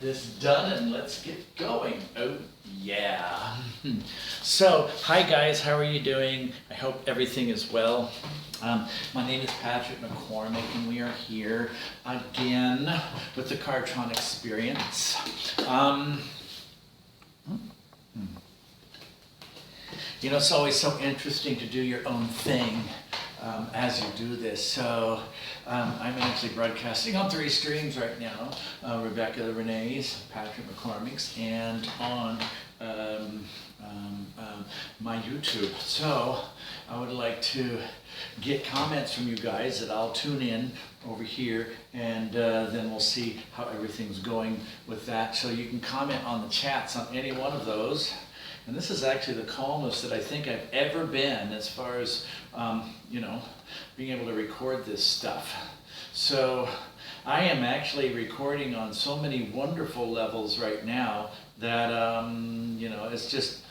This done and let's get going. Oh yeah. So hi guys, how are you doing? I hope everything is well. My name is Patrick McCormick and we are here again with the bKartron experience. You know, it's always so interesting to do your own thing as you do this. So I'm actually broadcasting on 3 streams right now. Rebecca Renee's, Patrick McCormick's, and on my YouTube. So I would like to get comments from you guys that I'll tune in over here, and then we'll see how everything's going with that. So you can comment on the chats on any one of those. And this is actually the calmest that I think I've ever been as far as, you know, being able to record this stuff. So I am actually recording on so many wonderful levels right now that, you know, it's just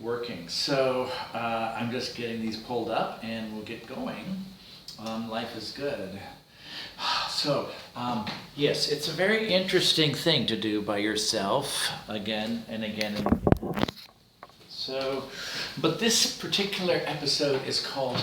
working. So I'm just getting these pulled up and we'll get going. Life is good. So, yes, it's a very interesting thing to do by yourself again and again and again. So, but this particular episode is called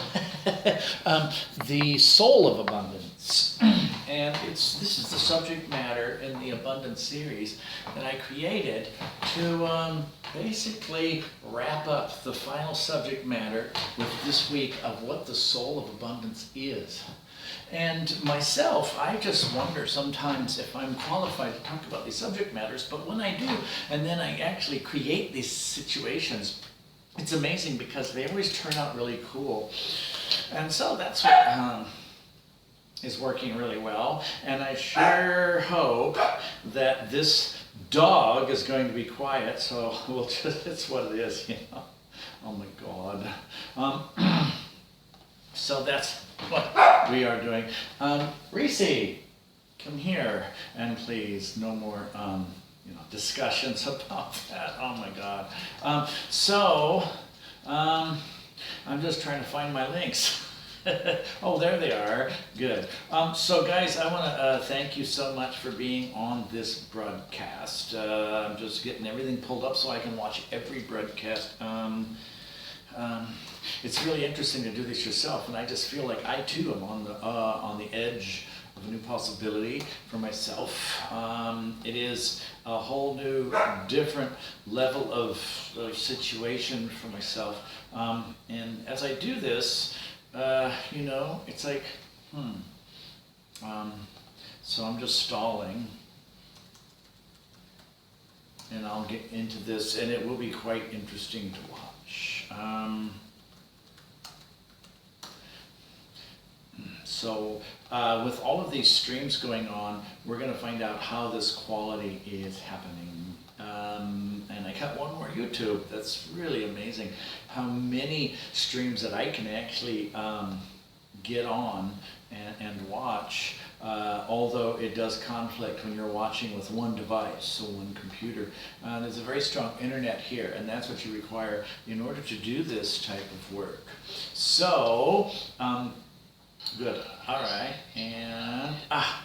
The Soul of Abundance. And this is the subject matter in the Abundance series that I created to basically wrap up the final subject matter with this week of what the soul of abundance is. And myself, I just wonder sometimes if I'm qualified to talk about these subject matters, but when I do, and then I actually create these situations, it's amazing because they always turn out really cool. And so that's what is working really well. And I sure hope that this dog is going to be quiet, so we'll just, it's what it is, you know. Oh my God. So that's what we are doing. Reese, come here, and please, no more you know, discussions about that. Oh my God. I'm just trying to find my links. Oh, there they are. Good. So guys, I want to thank you so much for being on this broadcast. I'm just getting everything pulled up so I can watch every broadcast. It's really interesting to do this yourself, and I just feel like I too am on the edge of a new possibility for myself. It is a whole new, different level of situation for myself. And as I do this, you know, it's like, so I'm just stalling, and I'll get into this, and it will be quite interesting to watch. So with all of these streams going on, we're going to find out how this quality is happening. And I got one more YouTube. That's really amazing how many streams that I can actually get on and watch, although it does conflict when you're watching with one device, so one computer. There's a very strong internet here, and that's what you require in order to do this type of work. So, good. All right. And,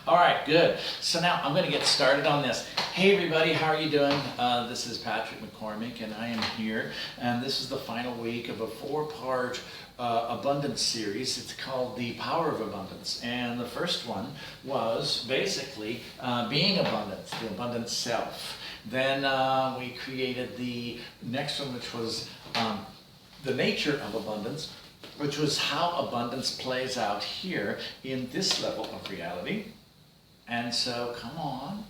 all right, good. So now I'm going to get started on this. Hey, everybody, how are you doing? This is Patrick McCormick, and I am here. And this is the final week of a 4-part abundance series. It's called The Power of Abundance. And the first one was basically being abundant, the abundant self. Then we created the next one, which was the nature of abundance, which was how abundance plays out here in this level of reality. And so, come on,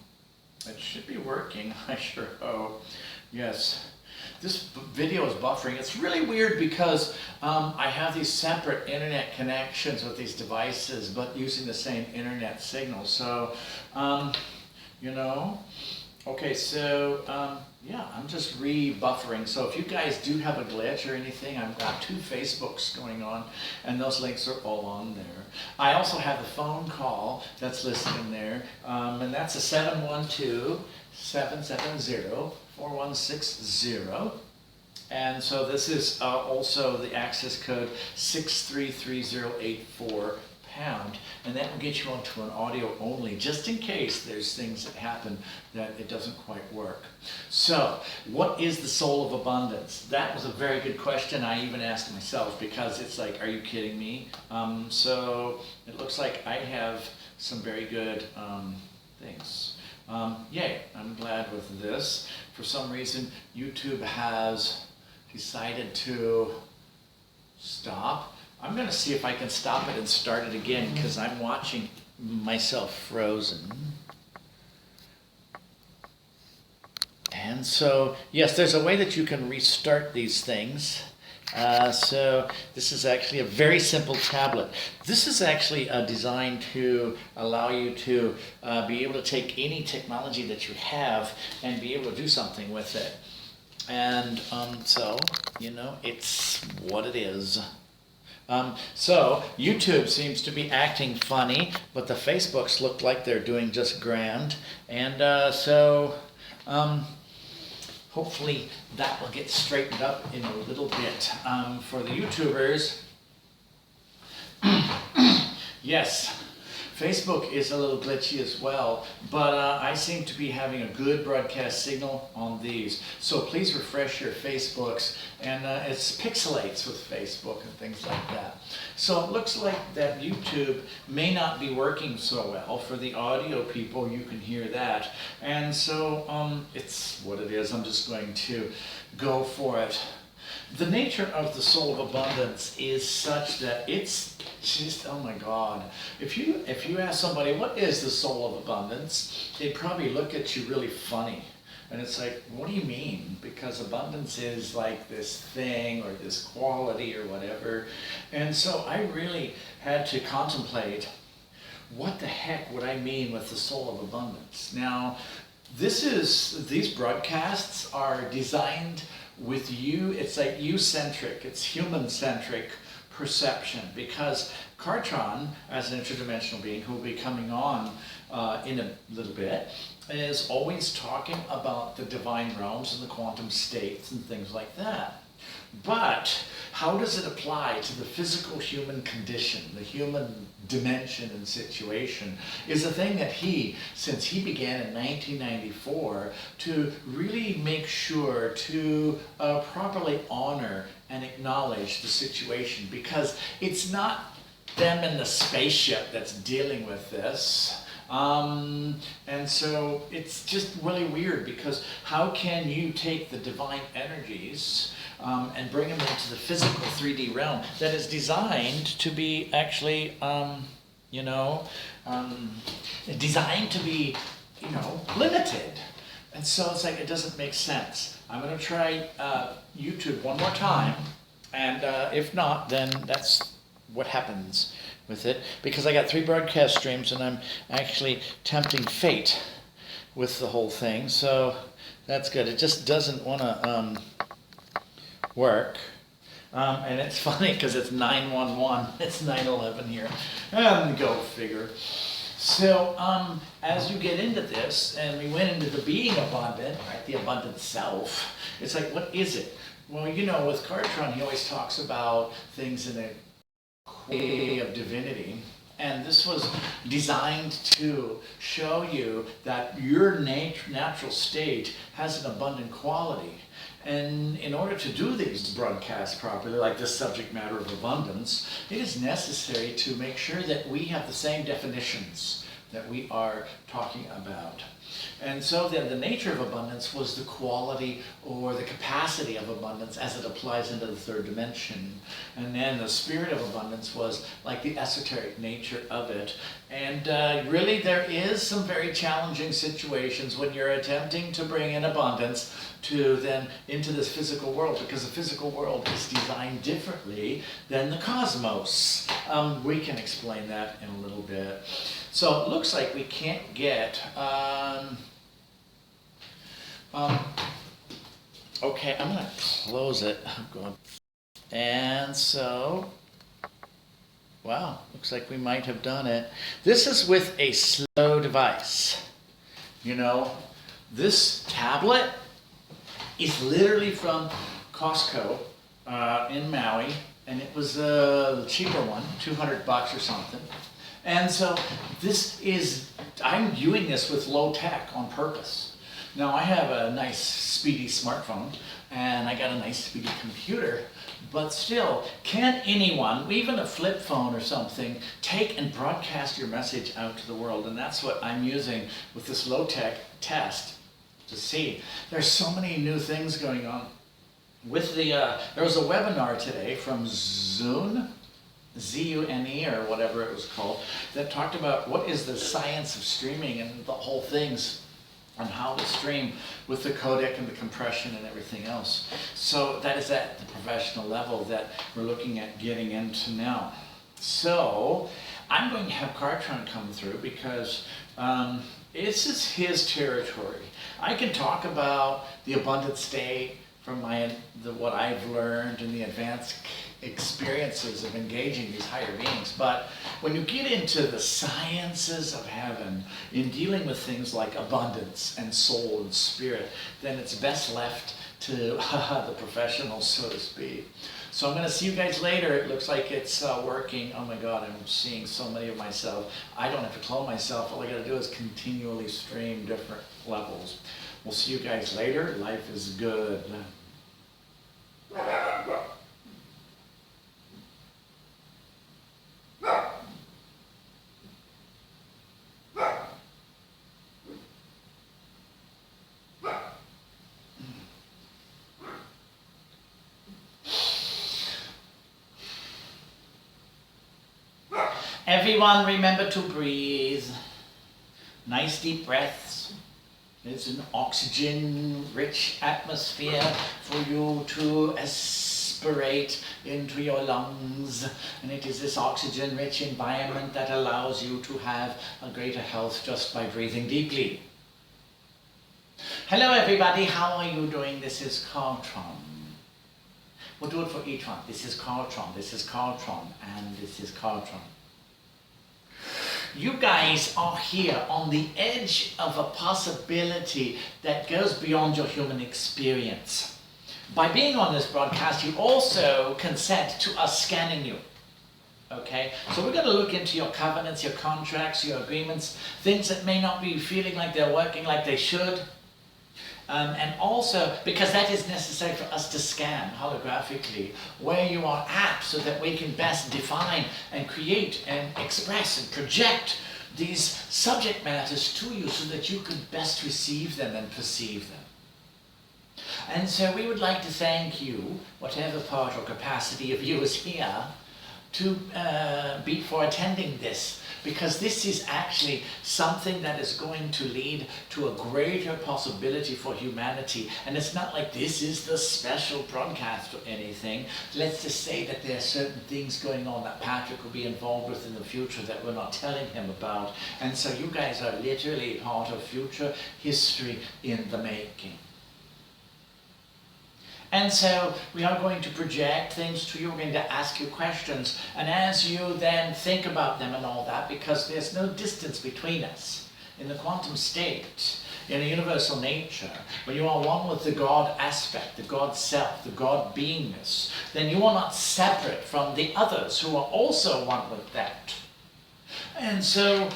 it should be working, I sure hope. Yes, this video is buffering. It's really weird because I have these separate internet connections with these devices, but using the same internet signal. So, you know, okay, so, yeah, I'm just re-buffering. So if you guys do have a glitch or anything, I've got 2 Facebooks going on, and those links are all on there. I also have the phone call that's listed in there, and that's a 712-770-4160. And so this is also the access code 6333084#. pound, and that will get you onto an audio only, just in case there's things that happen that it doesn't quite work. So, what is the soul of abundance? That was a very good question. I even asked myself, because it's like, are you kidding me? So, it looks like I have some very good things. Yay, I'm glad with this. For some reason, YouTube has decided to stop. I'm going to see if I can stop it and start it again, because I'm watching myself frozen. And so, yes, there's a way that you can restart these things. So this is actually a very simple tablet. This is actually designed to allow you to be able to take any technology that you have and be able to do something with it. And so, you know, it's what it is. So YouTube seems to be acting funny, but the Facebooks look like they're doing just grand. And hopefully that will get straightened up in a little bit. For the YouTubers, yes, Facebook is a little glitchy as well, but I seem to be having a good broadcast signal on these. So please refresh your Facebooks, and it pixelates with Facebook and things like that. So it looks like that YouTube may not be working so well. For the audio people, you can hear that. And so it's what it is. I'm just going to go for it. The nature of the soul of abundance is such that it's just, oh my God. If you ask somebody, what is the soul of abundance? They'd probably look at you really funny. And it's like, what do you mean? Because abundance is like this thing or this quality or whatever. And so I really had to contemplate, what the heck would I mean with the soul of abundance? Now, these broadcasts are designed with you. It's like you-centric, it's human-centric perception, because bKartron, as an interdimensional being who will be coming on in a little bit, is always talking about the divine realms and the quantum states and things like that. But how does it apply to the physical human condition, the human dimension and situation, is a thing that since he began in 1994, to really make sure to properly honor and acknowledge the situation, because it's not them in the spaceship that's dealing with this. And so it's just really weird, because how can you take the divine energies and bring them into the physical 3D realm that is designed to be actually, designed to be, limited. And so it's like, it doesn't make sense. I'm going to try YouTube one more time, and if not, then that's what happens with it, because I got 3 broadcast streams and I'm actually tempting fate with the whole thing, so that's good. It just doesn't want to work. And it's funny because it's 911, it's 9/11 here, and go figure. So as you get into this, and we went into the being abundant, right, the abundant self, it's like, what is it? Well, with bKartron, he always talks about things in a way of divinity, and this was designed to show you that your natural state has an abundant quality. And in order to do these broadcasts properly, like this subject matter of abundance, it is necessary to make sure that we have the same definitions that we are talking about. And so then the nature of abundance was the quality or the capacity of abundance as it applies into the 3rd dimension. And then the spirit of abundance was like the esoteric nature of it. And really there is some very challenging situations when you're attempting to bring in abundance to then into this physical world, because the physical world is designed differently than the cosmos. We can explain that in a little bit. So it looks like we can't get okay, I'm going to close it. And so, wow, looks like we might have done it. This is with a slow device. This tablet is literally from Costco in Maui, and it was the cheaper one, $200 or something. And so this is, I'm viewing this with low tech on purpose. Now I have a nice speedy smartphone and I got a nice speedy computer, but still, can anyone, even a flip phone or something, take and broadcast your message out to the world? And that's what I'm using with this low tech test to see. There's so many new things going on. With the, there was a webinar today from Zune, Z-U-N-E or whatever it was called, that talked about what is the science of streaming and the whole things on how to stream with the codec and the compression and everything else. So that is at the professional level that we're looking at getting into now. So I'm going to have Kartron come through because this is his territory. I can talk about the abundant state from what I've learned and the advanced experiences of engaging these higher beings. But when you get into the sciences of heaven, in dealing with things like abundance and soul and spirit, then it's best left to the professionals, so to speak. So I'm going to see you guys later. It looks like it's working. Oh my God, I'm seeing so many of myself. I don't have to clone myself. All I got to do is continually stream different levels. We'll see you guys later. Life is good. Everyone remember to breathe. Nice deep breaths. It's an oxygen-rich atmosphere for you to aspirate into your lungs. And it is this oxygen-rich environment that allows you to have a greater health just by breathing deeply. Hello everybody, how are you doing? This is Kartron. We'll do it for each one. This is Kartron, this is Kartron, and this is Kartron. You guys are here on the edge of a possibility that goes beyond your human experience. By being on this broadcast, you also consent to us scanning you. Okay? So we're going to look into your covenants, your contracts, your agreements, things that may not be feeling like they're working like they should. And also, because that is necessary for us to scan holographically where you are at so that we can best define and create and express and project these subject matters to you so that you can best receive them and perceive them. And so we would like to thank you, whatever part or capacity of you is here, for attending this. Because this is actually something that is going to lead to a greater possibility for humanity. And it's not like this is the special broadcast or anything. Let's just say that there are certain things going on that Patrick will be involved with in the future that we're not telling him about. And so you guys are literally part of future history in the making. And so we are going to project things to you, we're going to ask you questions, and as you then think about them and all that, because there's no distance between us in the quantum state, in a universal nature, when you are one with the God aspect, the God self, the God beingness, then you are not separate from the others who are also one with that. And so,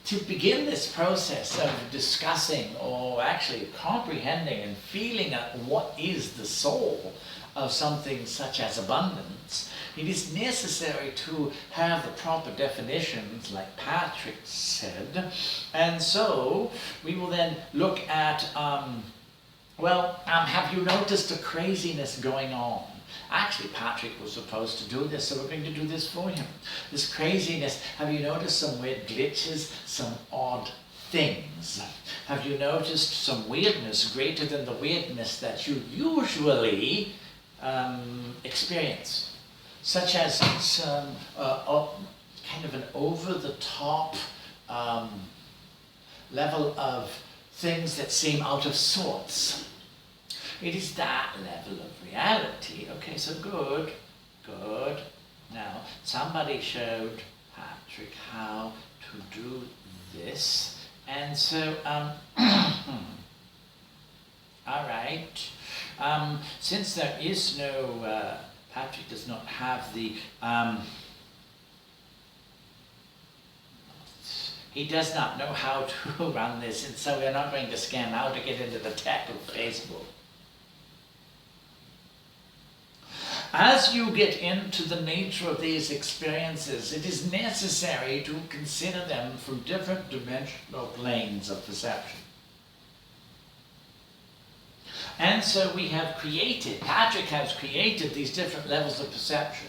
to begin this process of discussing or actually comprehending and feeling out what is the soul of something such as abundance, it is necessary to have the proper definitions like Patrick said. And so we will then look at, have you noticed the craziness going on? Actually, Patrick was supposed to do this, so we're going to do this for him. This craziness. Have you noticed some weird glitches, some odd things? Have you noticed some weirdness greater than the weirdness that you usually experience? Such as some kind of an over-the-top level of things that seem out of sorts. It is that level of reality. Okay, so good. Now, somebody showed Patrick how to do this. And so, all right. Since there is no Patrick does not have the, he does not know how to run this, and so we're not going to scan how to get into the tech of Facebook. As you get into the nature of these experiences, it is necessary to consider them from different dimensional planes of perception. And so we have created, Patrick has created these different levels of perception.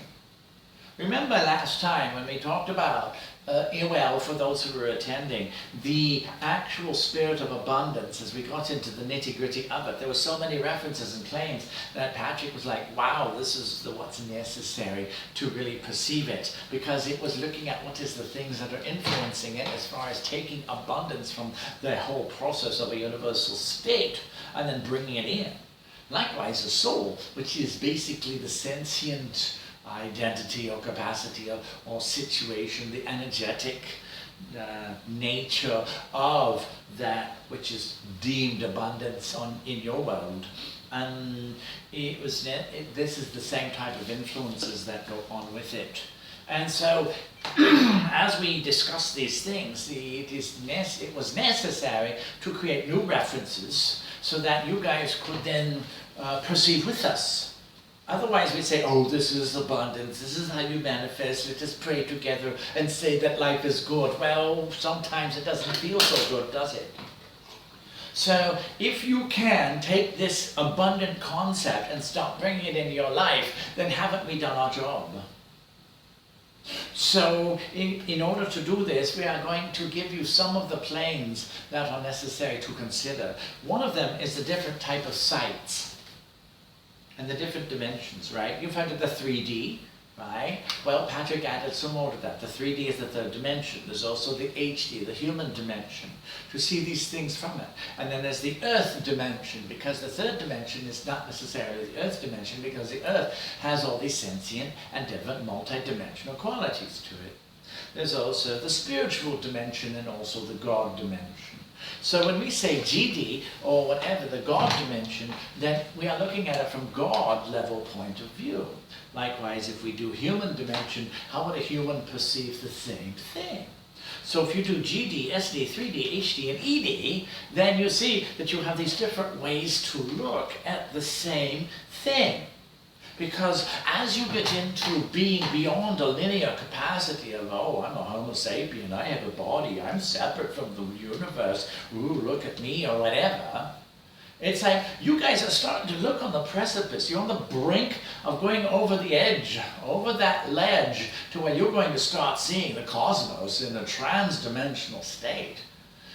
Remember last time when we talked about, well, for those who were attending, the actual spirit of abundance, as we got into the nitty-gritty of it, there were so many references and claims that Patrick was like, wow, this is what's necessary to really perceive it, because it was looking at what is the things that are influencing it as far as taking abundance from the whole process of a universal state and then bringing it in. Likewise, the soul, which is basically the sentient identity or capacity or situation, the energetic nature of that which is deemed abundance in your world. And this is the same type of influences that go on with it. And so, as we discuss these things, it was necessary to create new references so that you guys could then proceed with us. Otherwise we say, oh, this is abundance, this is how you manifest, let us pray together and say that life is good. Well, sometimes it doesn't feel so good, does it? So if you can take this abundant concept and start bringing it into your life, then haven't we done our job? So in order to do this, we are going to give you some of the planes that are necessary to consider. One of them is the different type of sights and the different dimensions, right? You've heard of the 3D, right? Well, Patrick added some more to that. The 3D is the third dimension. There's also the HD, the human dimension, to see these things from it. And then there's the earth dimension, because the third dimension is not necessarily the earth dimension, because the earth has all these sentient and different multi-dimensional qualities to it. There's also the spiritual dimension and also the God dimension. So when we say GD, or whatever, the God dimension, then we are looking at it from God level point of view. Likewise, if we do human dimension, how would a human perceive the same thing? So if you do GD, SD, 3D, HD, and ED, then you see that you have these different ways to look at the same thing. Because as you get into being beyond a linear capacity of, oh, I'm a Homo sapien, I have a body, I'm separate from the universe, ooh, look at me, or whatever, it's like you guys are starting to look on the precipice. You're on the brink of going over the edge, over that ledge, to where you're going to start seeing the cosmos in a trans-dimensional state.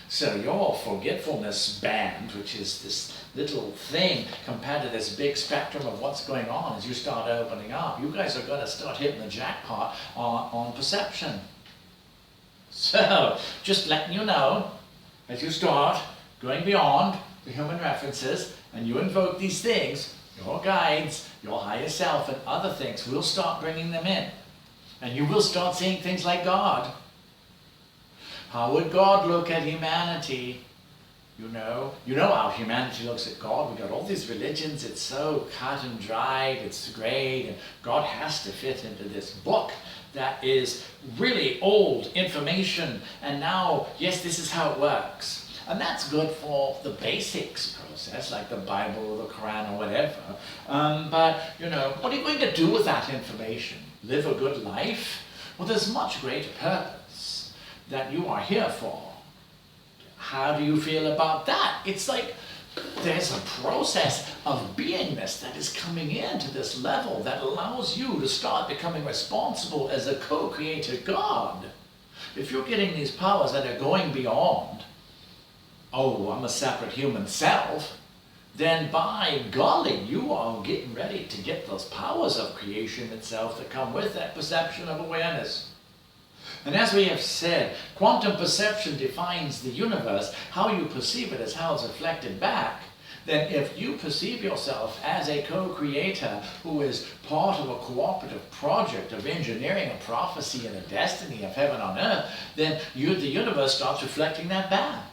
So your forgetfulness band, which is this little thing compared to this big spectrum of what's going on, as you start opening up, you guys are going to start hitting the jackpot on perception. So, just letting you know, as you start going beyond the human references, and you invoke these things, your guides, your higher self, and other things, will start bringing them in. And you will start seeing things like God. How would God look at humanity? You know how humanity looks at God. We've got all these religions, it's so cut and dried, it's great, and God has to fit into this book that is really old information, and now, yes, this is how it works. And that's good for the basics process, like the Bible or the Quran or whatever. But, what are you going to do with that information? Live a good life? Well, there's much greater purpose that you are here for. How do you feel about that? It's like there's a process of beingness that is coming into this level that allows you to start becoming responsible as a co-creator God. If you're getting these powers that are going beyond, oh, I'm a separate human self, then by golly, you are getting ready to get those powers of creation itself that come with that perception of awareness. And as we have said, quantum perception defines the universe. How you perceive it is how it's reflected back. Then if you perceive yourself as a co-creator who is part of a cooperative project of engineering a prophecy and a destiny of heaven on earth, then the universe starts reflecting that back.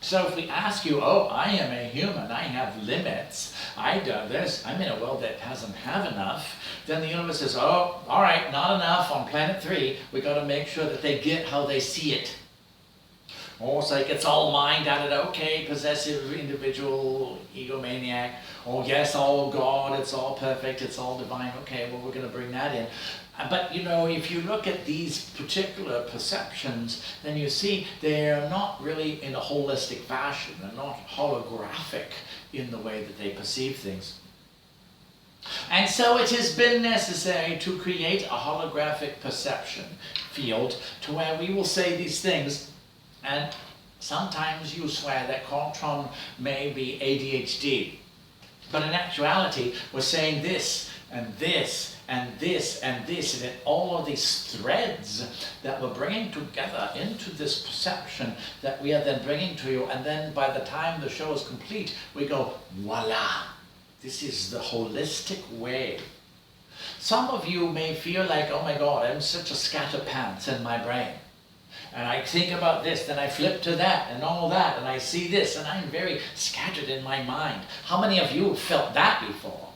So if we ask you, oh, I am a human, I have limits, I do this, I'm in a world that doesn't have enough, then the universe says, oh, all right, not enough on planet 3, we got to make sure that they get how they see it. Or it's like it's all mind out of, okay, possessive individual, egomaniac, oh yes, all God, it's all perfect, it's all divine, okay, well we're going to bring that in. But you know, if you look at these particular perceptions, then you see they're not really in a holistic fashion, they're not holographic in the way that they perceive things. And so it has been necessary to create a holographic perception field to where we will say these things. And sometimes you swear that bKartron may be ADHD. But in actuality, we're saying this, and this, and this, and this, and then all of these threads that we're bringing together into this perception that we are then bringing to you. And then by the time the show is complete, we go, voila, this is the holistic way. Some of you may feel like, oh my God, I'm such a scatterpants in my brain. And I think about this, then I flip to that, and all that, and I see this, and I'm very scattered in my mind. How many of you have felt that before?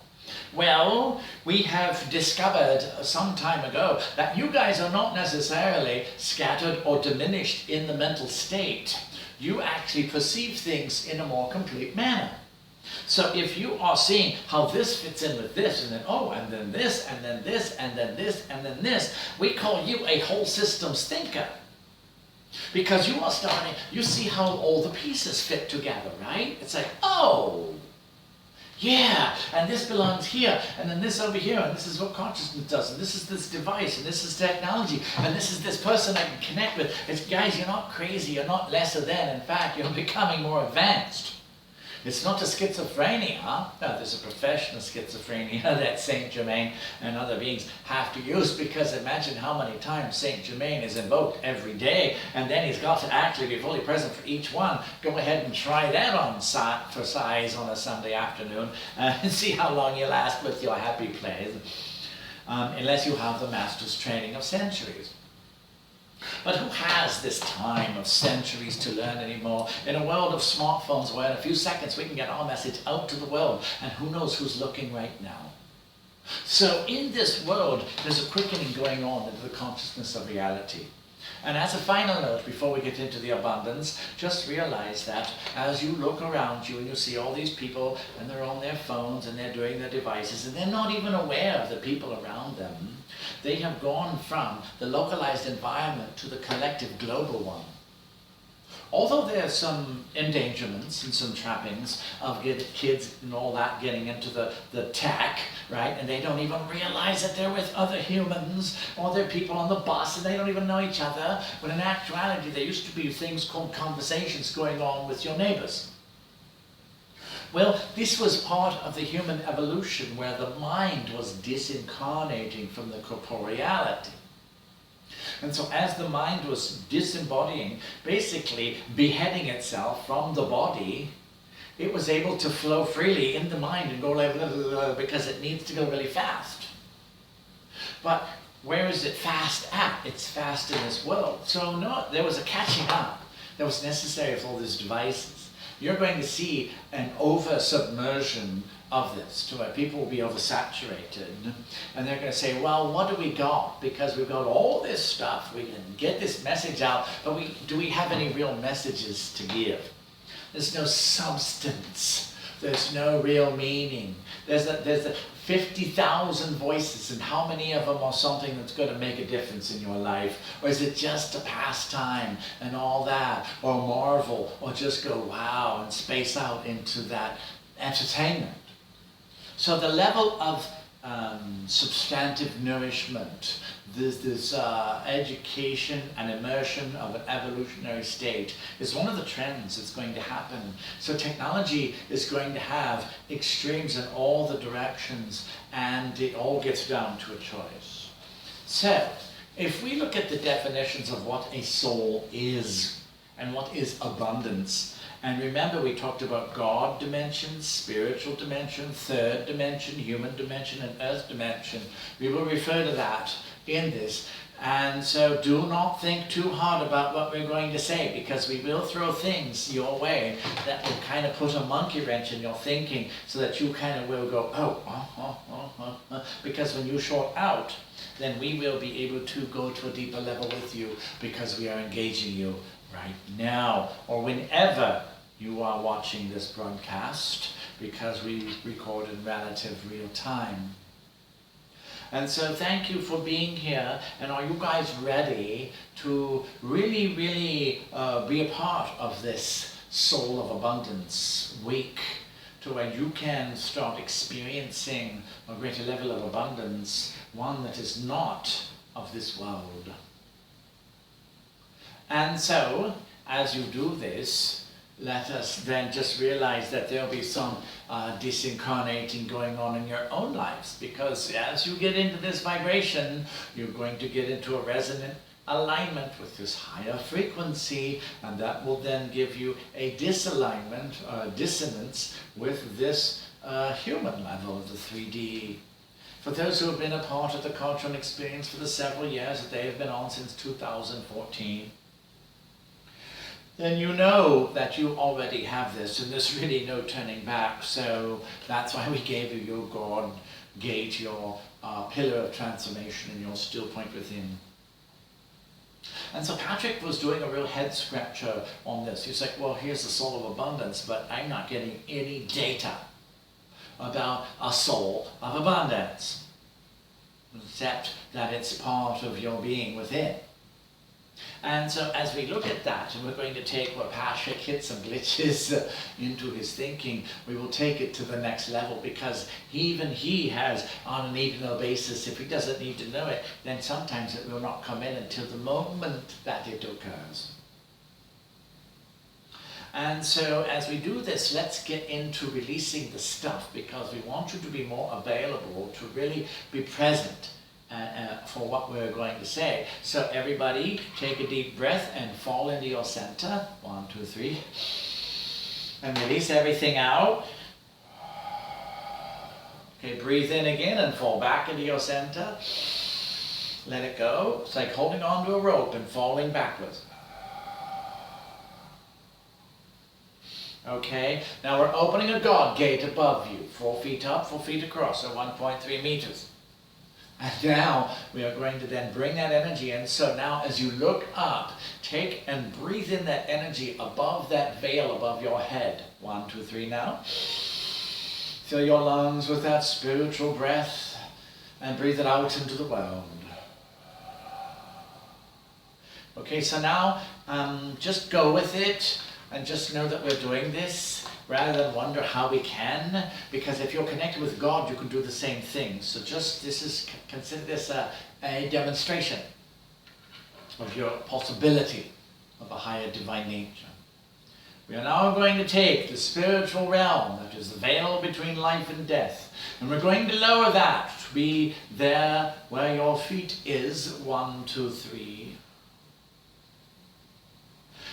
Well, we have discovered some time ago that you guys are not necessarily scattered or diminished in the mental state. You actually perceive things in a more complete manner. So if you are seeing how this fits in with this, and then oh, and then this, and then this, and then this, and then this, we call you a whole systems thinker. Because you are starting, you see how all the pieces fit together, right? It's like, oh, yeah, and this belongs here, and then this over here, and this is what consciousness does, and this is this device, and this is technology, and this is this person I can connect with. It's, guys, you're not crazy, you're not lesser than, in fact, you're becoming more advanced. It's not a schizophrenia. No, there's a professional schizophrenia that Saint Germain and other beings have to use, because imagine how many times Saint Germain is invoked every day, and then he's got to actually be fully present for each one. Go ahead and try that on for size on a Sunday afternoon and see how long you last with your happy plays, unless you have the master's training of centuries. But who has this time of centuries to learn anymore in a world of smartphones where in a few seconds we can get our message out to the world, and who knows who's looking right now? So in this world, there's a quickening going on into the consciousness of reality. And as a final note, before we get into the abundance, just realize that as you look around you and you see all these people and they're on their phones and they're doing their devices and they're not even aware of the people around them, they have gone from the localized environment to the collective global one. Although there are some endangerments and some trappings of kids and all that getting into the tech, right? And they don't even realize that they're with other humans, or they're people on the bus and they don't even know each other. But in actuality, there used to be things called conversations going on with your neighbors. Well, this was part of the human evolution where the mind was disincarnating from the corporeality. And so as the mind was disembodying, basically beheading itself from the body, it was able to flow freely in the mind and go like blah, blah, blah, because it needs to go really fast. But where is it fast at? It's fast in this world. So no, there was a catching up that was necessary with all these devices. You're going to see an over-submersion of this, to where people will be oversaturated, and they're going to say, well, what do we got? Because we've got all this stuff, we can get this message out, but do we have any real messages to give? There's no substance, there's no real meaning. There's the 50,000 voices, and how many of them are something that's going to make a difference in your life? Or is it just a pastime and all that, or marvel, or just go wow and space out into that entertainment? So the level of substantive nourishment, this education and immersion of an evolutionary state is one of the trends that's going to happen. So technology is going to have extremes in all the directions, and it all gets down to a choice. So if we look at the definitions of what a soul is and what is abundance, and remember, we talked about God dimension, spiritual dimension, third dimension, human dimension, and earth dimension. We will refer to that in this. And so do not think too hard about what we're going to say, because we will throw things your way that will kind of put a monkey wrench in your thinking, so that you kind of will go, because when you short out, then we will be able to go to a deeper level with you, because we are engaging you right now, or whenever you are watching this broadcast, because we record in relative real time. And so thank you for being here, and are you guys ready to really, really be a part of this Soul of Abundance week, to where you can start experiencing a greater level of abundance, one that is not of this world. And so, as you do this, let us then just realize that there'll be some disincarnating going on in your own lives, because as you get into this vibration, you're going to get into a resonant alignment with this higher frequency, and that will then give you a disalignment, dissonance with this human level of the 3D. For those who have been a part of the bKartron experience for the several years that they have been on since 2014, then you know that you already have this, and there's really no turning back. So that's why we gave you your God gate, your pillar of transformation, and your still point within. And so Patrick was doing a real head scratcher on this. He's like, well, here's the soul of abundance, but I'm not getting any data about a soul of abundance, except that it's part of your being within. And so as we look at that, and we're going to take where Patrick hit some glitches into his thinking, we will take it to the next level, because even he has, on an evenal basis, if he doesn't need to know it, then sometimes it will not come in until the moment that it occurs. And so as we do this, let's get into releasing the stuff, because we want you to be more available to really be present for what we're going to say. So everybody, take a deep breath and fall into your center. 1, 2, 3. And release everything out. Okay, breathe in again and fall back into your center. Let it go. It's like holding on to a rope and falling backwards. Okay, now we're opening a God gate above you. 4 feet up, 4 feet across, so 1.3 meters. And now we are going to then bring that energy in. So now as you look up, take and breathe in that energy above that veil above your head. 1, 2, 3 now. Fill your lungs with that spiritual breath and breathe it out into the world. Okay, so now just go with it and just know that we're doing this, rather than wonder how we can, because if you're connected with God, you can do the same thing. So just consider this a demonstration of your possibility of a higher divine nature. We are now going to take the spiritual realm, that is the veil between life and death, and we're going to lower that to be there where your feet is. 1, 2, 3.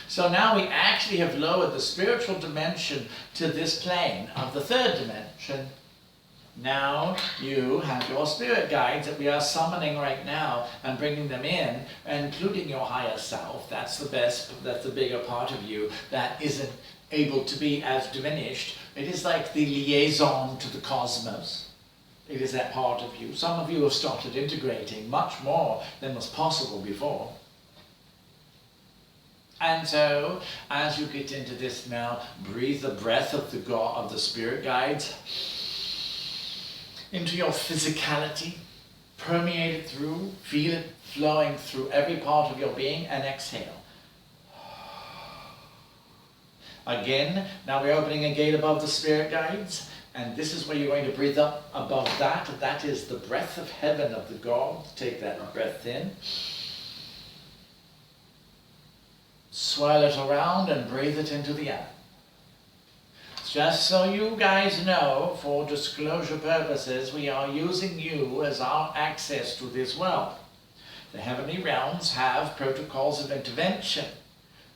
So now we actually have lowered the spiritual dimension to this plane of the third dimension. Now you have your spirit guides that we are summoning right now and bringing them in, including your higher self. That's the best, that's the bigger part of you that isn't able to be as diminished. It is like the liaison to the cosmos. It is that part of you. Some of you have started integrating much more than was possible before. And so, as you get into this now, breathe the breath of the God, of the spirit guides into your physicality, permeate it through, feel it flowing through every part of your being, and exhale. Again, now we're opening a gate above the spirit guides, and this is where you're going to breathe up above that. That is the breath of heaven of the God. Take that breath in. Swirl it around and breathe it into the air. Just so you guys know, for disclosure purposes, we are using you as our access to this world. The heavenly realms have protocols of intervention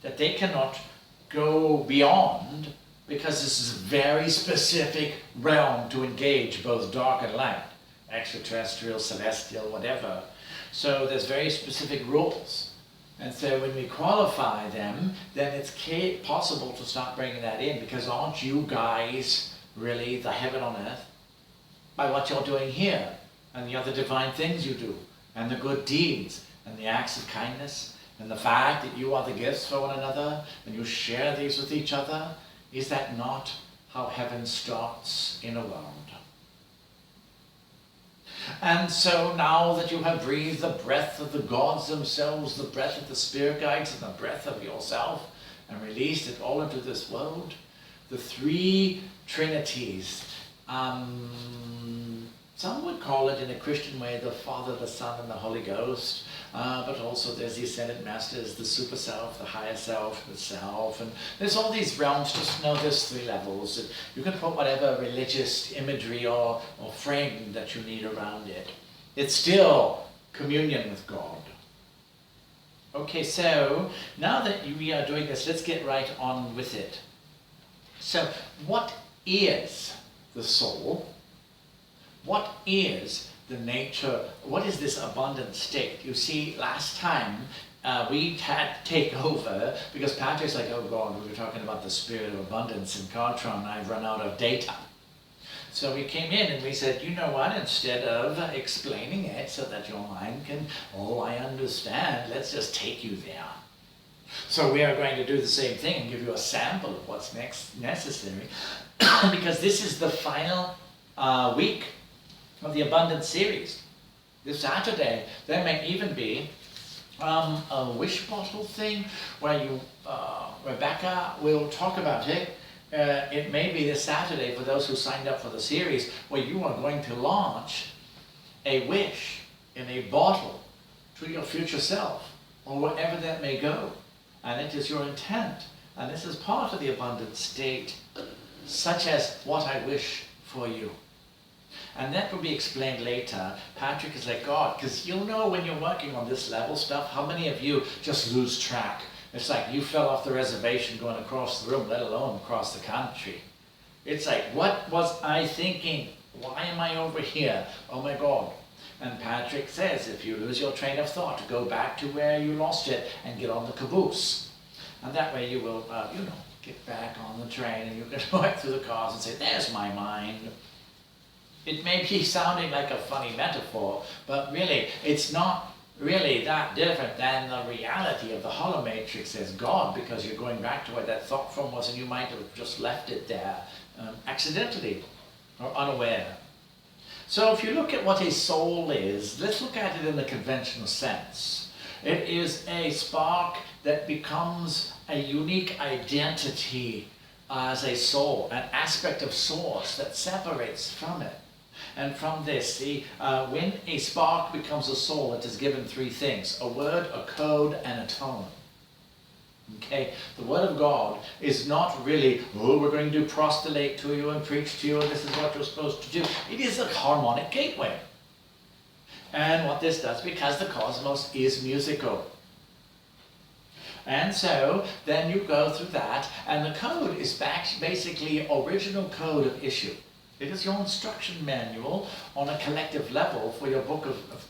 that they cannot go beyond, because this is a very specific realm to engage both dark and light, extraterrestrial, celestial, whatever. So there's very specific rules. And so when we qualify them, then it's possible to start bringing that in, because aren't you guys really the heaven on earth? By what you're doing here, and the other divine things you do, and the good deeds, and the acts of kindness, and the fact that you are the gifts for one another, and you share these with each other. Is that not how heaven starts in a world? And so now that you have breathed the breath of the gods themselves, the breath of the spirit guides, and the breath of yourself, and released it all into this world, the three trinities, some would call it in a Christian way the Father, the Son, and the Holy Ghost, but also there's the Ascended Masters, the Super Self, the Higher Self, the Self, and there's all these realms. Just know there's three levels. You can put whatever religious imagery or frame that you need around it. It's still communion with God. Okay, so now that we are doing this, let's get right on with it. So what is the soul? What is the nature? What is this abundant state? You see, last time we had to take over because Patrick's like, oh God, we were talking about the spirit of abundance in bKartron. I've run out of data. So we came in and we said, you know what, instead of explaining it so that your mind can, oh, I understand, let's just take you there. So we are going to do the same thing and give you a sample of what's necessary because this is the final week of the Abundance series. This Saturday, there may even be a wish bottle thing where you, Rebecca will talk about it. It may be this Saturday for those who signed up for the series where you are going to launch a wish in a bottle to your future self or wherever that may go. And it is your intent. And this is part of the abundant state, such as what I wish for you. And that will be explained later. Patrick is like, God, because you'll know when you're working on this level stuff, how many of you just lose track. It's like you fell off the reservation going across the room, let alone across the country. It's like, what was I thinking? Why am I over here? Oh my God. And Patrick says, if you lose your train of thought, go back to where you lost it and get on the caboose. And that way you will, get back on the train and you can walk through the cars and say, there's my mind. It may be sounding like a funny metaphor, but really, it's not really that different than the reality of the hollow matrix as God, because you're going back to where that thought form was and you might have just left it there accidentally or unaware. So if you look at what a soul is, let's look at it in the conventional sense. It is a spark that becomes a unique identity as a soul, an aspect of source that separates from it. And from this, see, when a spark becomes a soul, it is given three things: a word, a code, and a tone. Okay, the word of God is not really, oh, we're going to prostolate to you and preach to you, and this is what you're supposed to do. It is a harmonic gateway. And what this does, because the cosmos is musical. And so then you go through that, and the code is basically original code of issue. It is your instruction manual on a collective level for your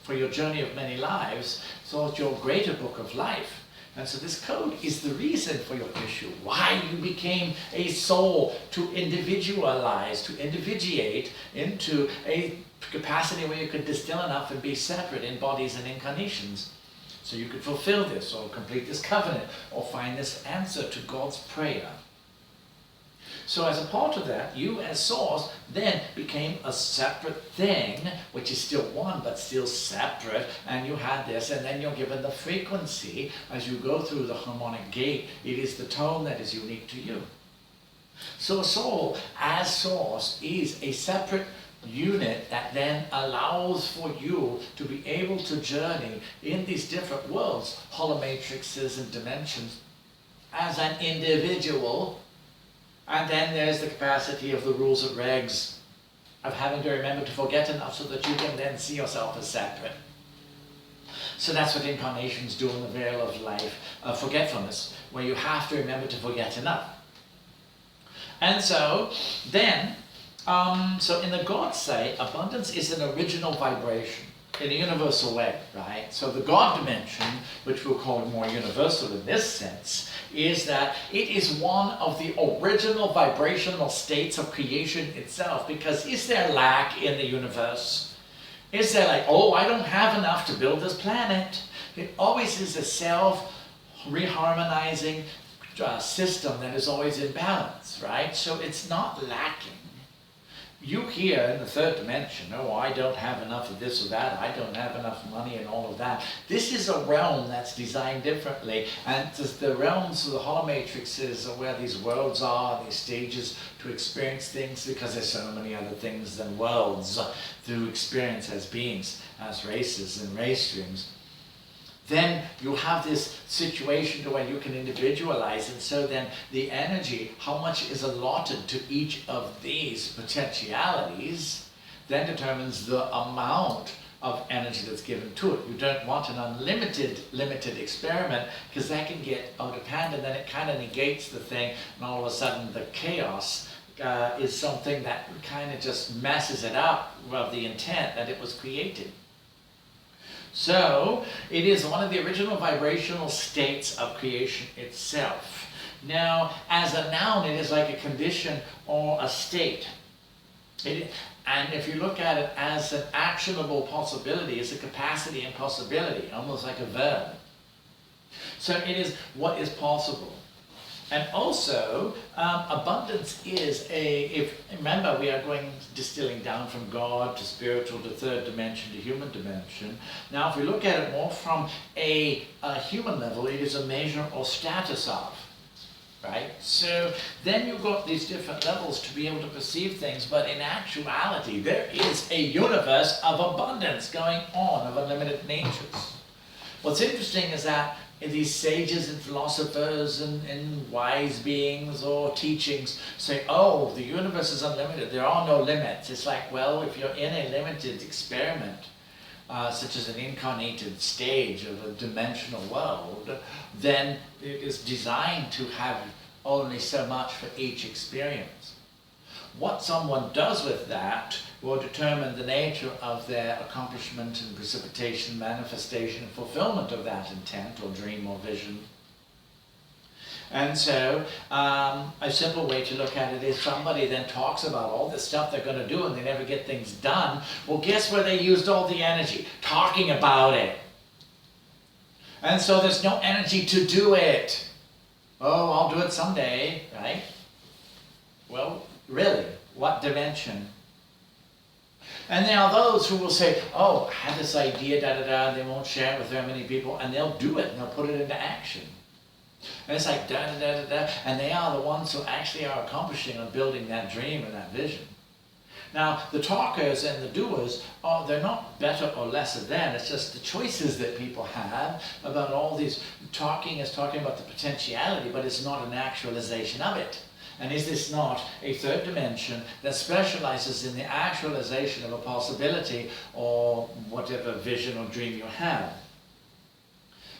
for your journey of many lives. So it's your greater book of life. And so this code is the reason for your issue, why you became a soul, to individualize, to individuate into a capacity where you could distill enough and be separate in bodies and incarnations. So you could fulfill this or complete this covenant or find this answer to God's prayer. So as a part of that, you as source then became a separate thing, which is still one, but still separate, and you had this, and then you're given the frequency as you go through the harmonic gate. It is the tone that is unique to you. So a soul as source is a separate unit that then allows for you to be able to journey in these different worlds, hollow matrices and dimensions, as an individual. And then there's the capacity of the rules of regs, of having to remember to forget enough so that you can then see yourself as separate. So that's what incarnations do in the veil of life, forgetfulness, where you have to remember to forget enough. And so then, so in the God side, abundance is an original vibration. in a universal way, right? So the God dimension, which we'll call more universal in this sense, is that it is one of the original vibrational states of creation itself. Because is there lack in the universe? Is there like, oh, I don't have enough to build this planet? It always is a self-reharmonizing system that is always in balance, right? So it's not lacking. You here in the third dimension, oh, I don't have enough of this or that, I don't have enough money and all of that. This is a realm that's designed differently, and the realms of the holomatrixes are where these worlds are, these stages to experience things, because there's so many other things than worlds to experience as beings, as races and race streams. Then you have this situation to where you can individualize, and so then the energy, how much is allotted to each of these potentialities, then determines the amount of energy that's given to it. You don't want an unlimited, limited experiment, because that can get out of hand, and then it kind of negates the thing, and all of a sudden the chaos is something that kind of just messes it up of the intent that it was created. So, it is one of the original vibrational states of creation itself. Now, as a noun, it is like a condition or a state. And if you look at it as an actionable possibility, it's a capacity and possibility, almost like a verb. So it is what is possible. And also, abundance is remember, we are distilling down from God to spiritual to third dimension to human dimension. Now, if we look at it more from a human level, it is a measure or status of, right? So then you've got these different levels to be able to perceive things, but in actuality, there is a universe of abundance going on, of unlimited natures. What's interesting is that these sages and philosophers and wise beings or teachings say, oh, the universe is unlimited, there are no limits. It's like, well, if you're in a limited experiment, such as an incarnated stage of a dimensional world, then it is designed to have only so much for each experience. What someone does with that will determine the nature of their accomplishment and precipitation, manifestation, and fulfillment of that intent or dream or vision. And so, a simple way to look at it is somebody then talks about all this stuff they're going to do and they never get things done. Well, guess where they used all the energy? Talking about it. And so there's no energy to do it. Oh, I'll do it someday, right? Well, really, what dimension? And there are those who will say, oh, I had this idea, da-da-da, and they won't share it with very many people, and they'll do it, and they'll put it into action. And it's like da-da-da-da-da, and they are the ones who actually are accomplishing and building that dream and that vision. Now, the talkers and the doers, they're not better or lesser than, it's just the choices that people have about all these. Talking is talking about the potentiality, but it's not an actualization of it. And is this not a third dimension that specializes in the actualization of a possibility or whatever vision or dream you have?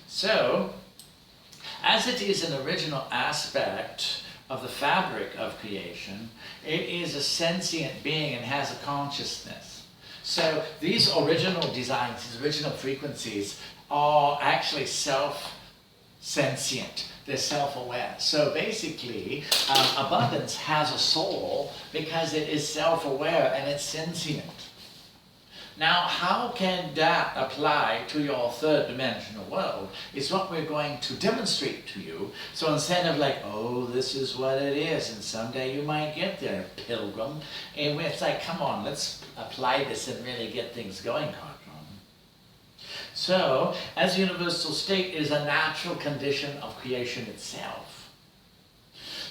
So, as it is an original aspect of the fabric of creation, it is a sentient being and has a consciousness. So these original designs, these original frequencies are actually self-sentient. They're self-aware. So basically, abundance has a soul because it is self-aware and it's sentient. Now, how can that apply to your third dimensional world is what we're going to demonstrate to you. So instead of like, oh, this is what it is, and someday you might get there, pilgrim, and it's like, come on, let's apply this and really get things going, Kartron. So, as universal state is a natural condition of creation itself.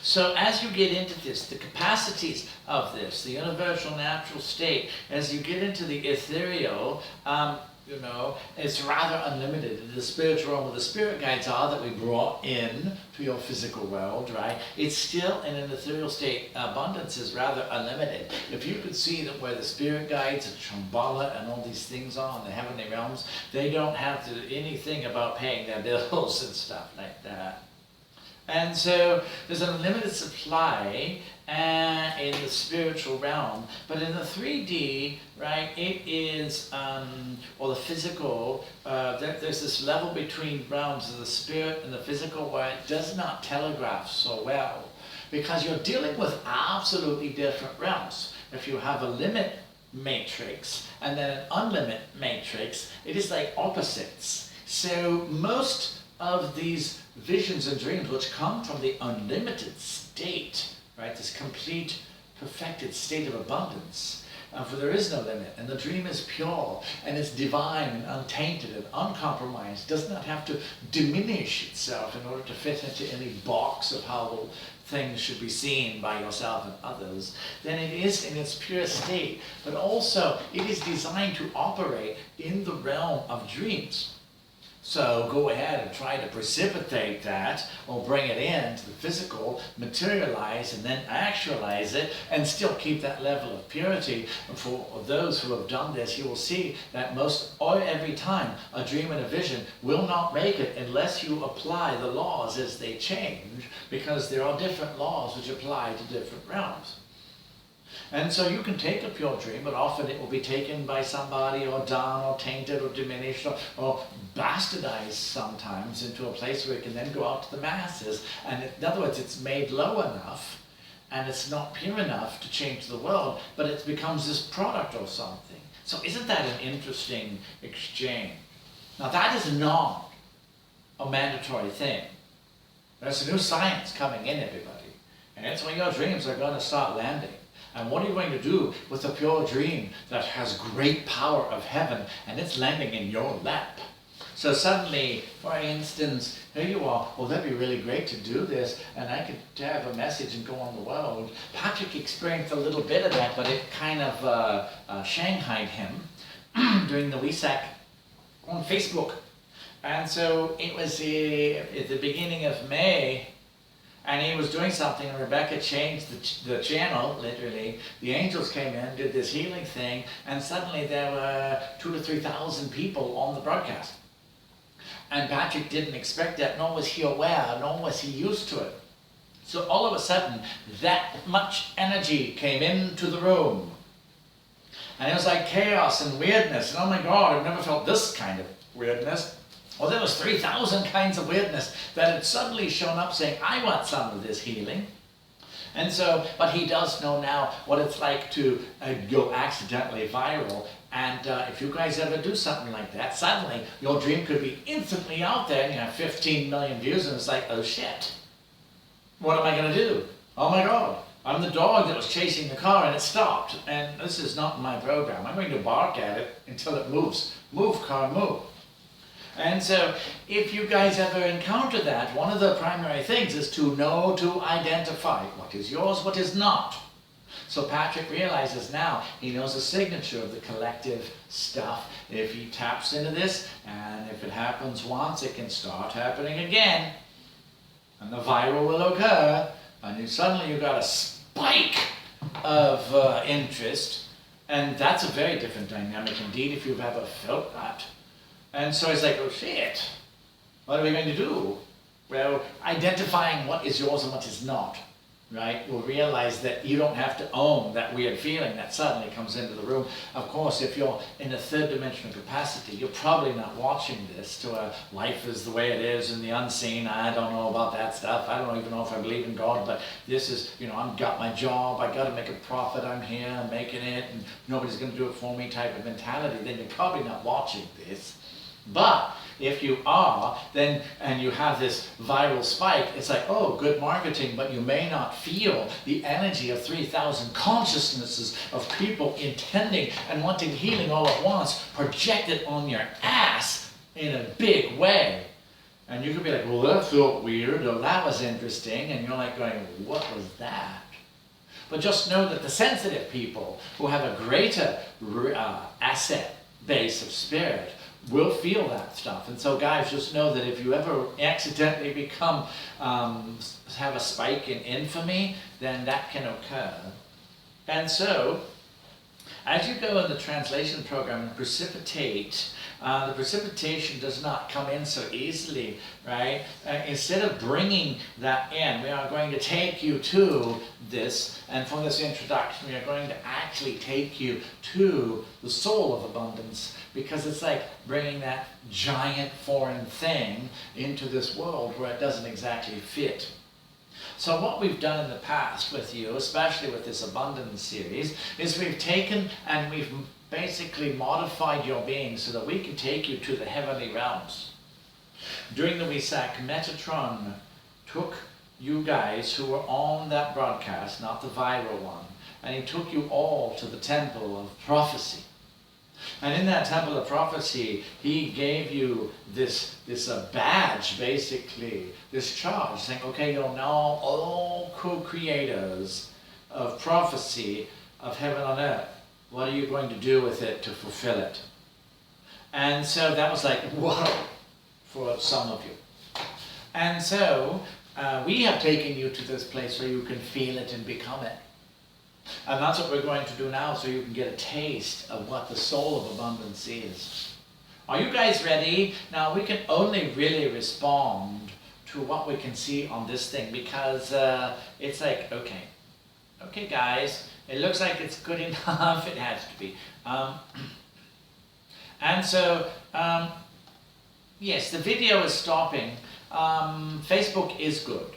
So as you get into this, the capacities of this, the universal natural state, as you get into the ethereal, it's rather unlimited. The spiritual realm, where the spirit guides are that we brought in to your physical world, right? It's still in an ethereal state. Abundance is rather unlimited. If you could see that where the spirit guides and Shambhala and all these things are in the heavenly realms, they don't have to do anything about paying their bills and stuff like that. And so there's an unlimited supply in the spiritual realm, but in the 3D, right, it is, or the physical, there's this level between realms of the spirit and the physical where it does not telegraph so well, because you're dealing with absolutely different realms. If you have a limit matrix and then an unlimited matrix, it is like opposites. So most of these visions and dreams which come from the unlimited state, right, this complete perfected state of abundance, for there is no limit, and the dream is pure and it's divine and untainted and uncompromised, does not have to diminish itself in order to fit into any box of how things should be seen by yourself and others, then it is in its pure state. But also it is designed to operate in the realm of dreams. So go ahead and try to precipitate that, or bring it into the physical, materialize and then actualize it, and still keep that level of purity. And for those who have done this, you will see that most or every time a dream and a vision will not make it unless you apply the laws as they change, because there are different laws which apply to different realms. And so you can take a pure dream, but often it will be taken by somebody or done or tainted or diminished or bastardized sometimes into a place where it can then go out to the masses. And in other words, it's made low enough and it's not pure enough to change the world, but it becomes this product or something. So isn't that an interesting exchange? Now that is not a mandatory thing. There's a new science coming in, everybody. And it's when your dreams are going to start landing. And what are you going to do with a pure dream that has great power of heaven and it's landing in your lap? So suddenly, for instance, here you are, well, that'd be really great to do this, and I could have a message and go on the world. Patrick experienced a little bit of that, but it kind of shanghaied him during the WESAC on Facebook. And so it was at the beginning of May, and he was doing something, and Rebecca changed the channel, literally. The angels came in, did this healing thing, and suddenly there were 2,000 to 3,000 people on the broadcast. And Patrick didn't expect that, nor was he aware, nor was he used to it. So all of a sudden, that much energy came into the room. And it was like chaos and weirdness, and oh my God, I've never felt this kind of weirdness. Well, there was 3,000 kinds of weirdness that had suddenly shown up saying, I want some of this healing. And so, but he does know now what it's like to go accidentally viral. And if you guys ever do something like that, suddenly your dream could be instantly out there and you have 15 million views and it's like, oh shit, what am I going to do? Oh my God, I'm the dog that was chasing the car and it stopped. And this is not my program. I'm going to bark at it until it moves. Move, car, move. And so if you guys ever encounter that, one of the primary things is to know to identify what is yours, what is not. So Patrick realizes now, he knows the signature of the collective stuff. If he taps into this, and if it happens once, it can start happening again. And the viral will occur, and suddenly you've got a spike of interest. And that's a very different dynamic indeed, if you've ever felt that. And so it's like, oh shit, what are we going to do? Well, identifying what is yours and what is not, right? You'll realize that you don't have to own that weird feeling that suddenly comes into the room. Of course, if you're in a third dimensional capacity, you're probably not watching this to a life is the way it is in the unseen. I don't know about that stuff. I don't even know if I believe in God, but this is, you know, I've got my job. I got to make a profit. I'm here, I'm making it, and nobody's going to do it for me type of mentality. Then you're probably not watching this. But if you are, then, and you have this viral spike, it's like, oh, good marketing, but you may not feel the energy of 3,000 consciousnesses of people intending and wanting healing all at once projected on your ass in a big way. And you could be like, well, that felt weird, or that was interesting, and you're like going, what was that? But just know that the sensitive people who have a greater asset base of spirit will feel that stuff. And so guys, just know that if you ever accidentally become, have a spike in infamy, then that can occur. And so, As you go in the translation program and precipitate, the precipitation does not come in so easily, right? Instead of bringing that in, we are going to take you to this, and from this introduction, we are going to actually take you to the soul of abundance, because it's like bringing that giant foreign thing into this world where it doesn't exactly fit. So what we've done in the past with you, especially with this abundance series, is we've taken and we've basically modified your being so that we can take you to the heavenly realms. During the WESAC, Metatron took you guys who were on that broadcast, not the viral one, and he took you all to the Temple of Prophecy. And in that Temple of Prophecy, he gave you this badge, basically, this charge, saying, okay, you're now all co-creators of prophecy of heaven on earth. What are you going to do with it to fulfill it? And so that was like, whoa, for some of you. And so we have taken you to this place where you can feel it and become it. And that's what we're going to do now, so you can get a taste of what the soul of abundance is. Are you guys ready? Now, we can only really respond to what we can see on this thing, because it's like, okay guys, it looks like it's good enough, it has to be. And so, yes, the video is stopping. Facebook is good.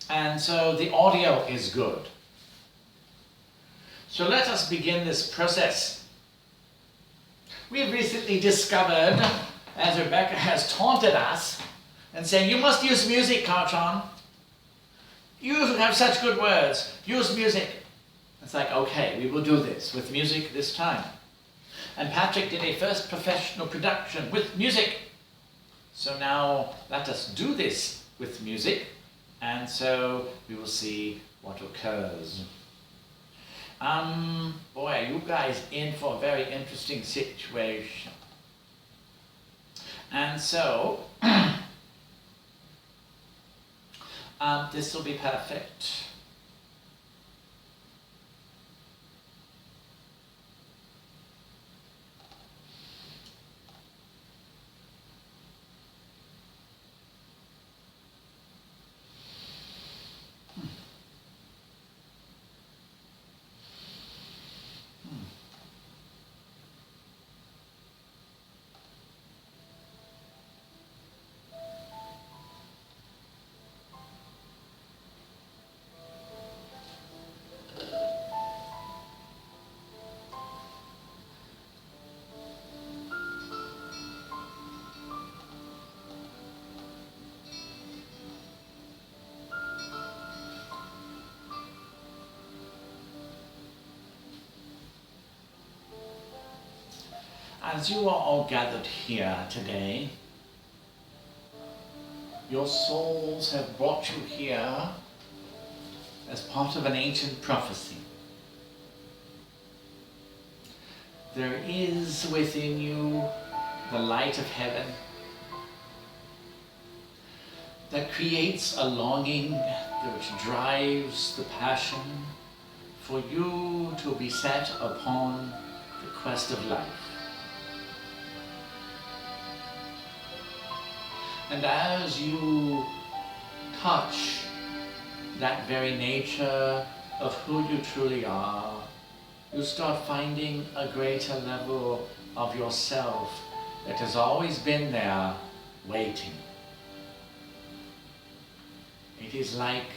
And so the audio is good. So let us begin this process. We have recently discovered, as Rebecca has taunted us, and saying, you must use music, Kartron. You have such good words. Use music. It's like, okay, we will do this with music this time. And Patrick did a first professional production with music. So now let us do this with music, and so we will see what occurs. Boy, are you guys in for a very interesting situation. And so, this will be perfect. As you are all gathered here today, your souls have brought you here as part of an ancient prophecy. There is within you the light of heaven that creates a longing which drives the passion for you to be set upon the quest of life. And as you touch that very nature of who you truly are, you start finding a greater level of yourself that has always been there, waiting. It is like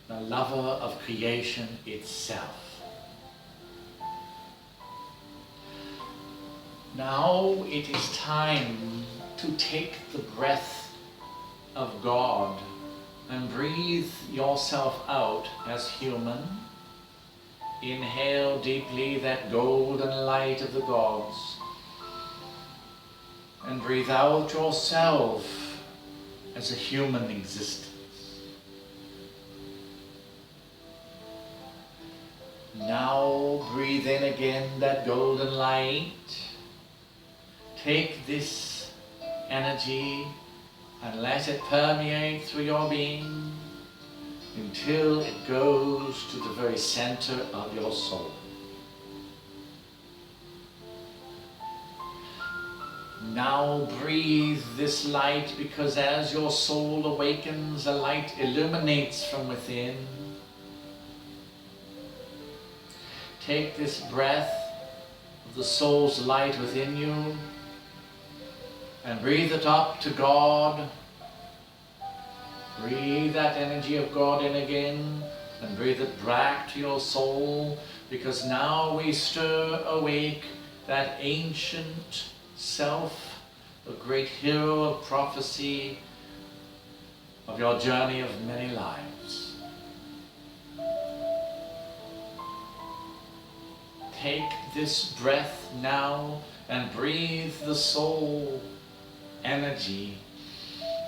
the lover of creation itself. Now it is time to take the breath of God and breathe yourself out as human. Inhale deeply that golden light of the gods, and breathe out yourself as a human existence. Now breathe in again that golden light. Take this energy and let it permeate through your being until it goes to the very center of your soul. Now breathe this light, because as your soul awakens, a light illuminates from within. Take this breath of the soul's light within you and breathe it up to God. Breathe that energy of God in again and breathe it back to your soul, because now we stir awake that ancient self, the great hero of prophecy of your journey of many lives. Take this breath now and breathe the soul energy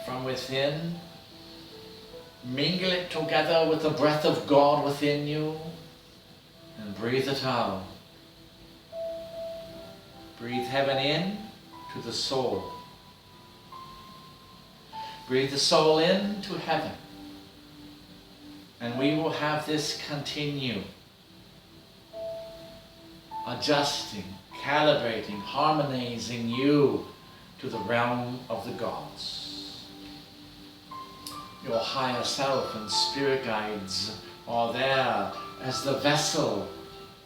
from within. Mingle it together with the breath of God within you and breathe it out. Breathe heaven in to the soul. Breathe the soul in to heaven. And we will have this continue. Adjusting, calibrating, harmonizing you to the realm of the gods. Your higher self and spirit guides are there as the vessel,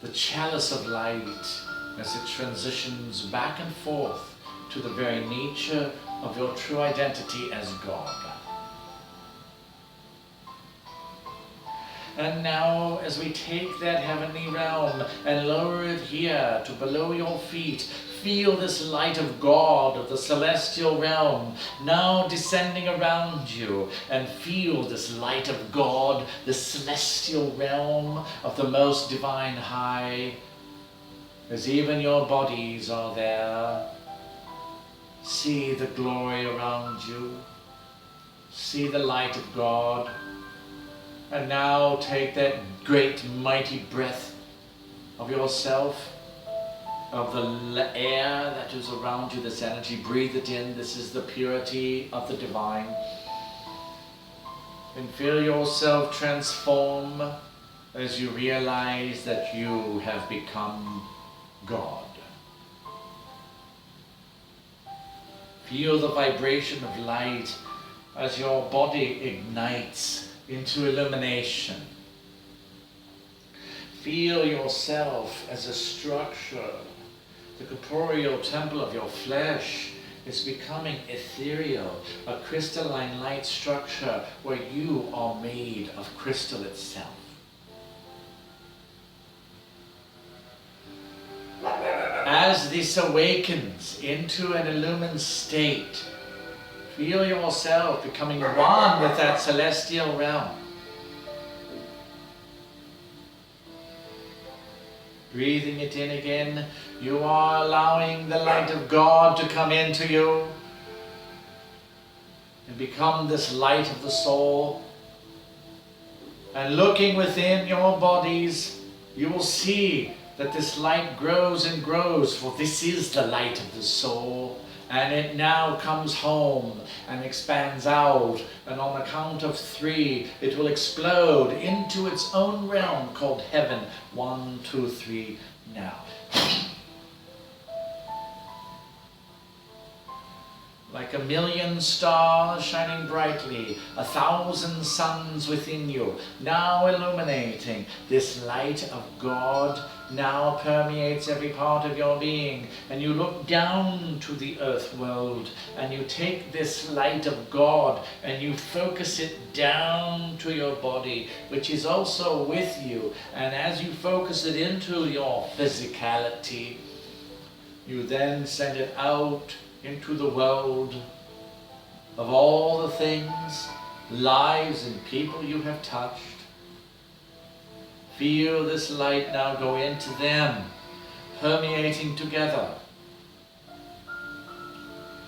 the chalice of light, as it transitions back and forth to the very nature of your true identity as God. And now, as we take that heavenly realm and lower it here to below your feet, feel this light of God, of the celestial realm, now descending around you, and feel this light of God, the celestial realm of the most divine high, as even your bodies are there. See the glory around you. See the light of God. And now take that great mighty breath of yourself, of the air that is around you, this energy. Breathe it in. This is the purity of the divine. And feel yourself transform as you realize that you have become God. Feel the vibration of light as your body ignites into illumination. Feel yourself as a structure. The corporeal temple of your flesh is becoming ethereal, a crystalline light structure where you are made of crystal itself. As this awakens into an illumined state, feel yourself becoming one with that celestial realm. Breathing it in again, you are allowing the light of God to come into you and become this light of the soul. And looking within your bodies, you will see that this light grows and grows, for this is the light of the soul. And it now comes home and expands out. And on the count of 3, it will explode into its own realm called heaven. 1, 2, 3, now. Like 1,000,000 stars shining brightly, 1,000 suns within you, now illuminating. This light of God now permeates every part of your being, and you look down to the earth world, and you take this light of God and you focus it down to your body, which is also with you. And as you focus it into your physicality, you then send it out into the world of all the things, lives and people you have touched. Feel this light now go into them, permeating together.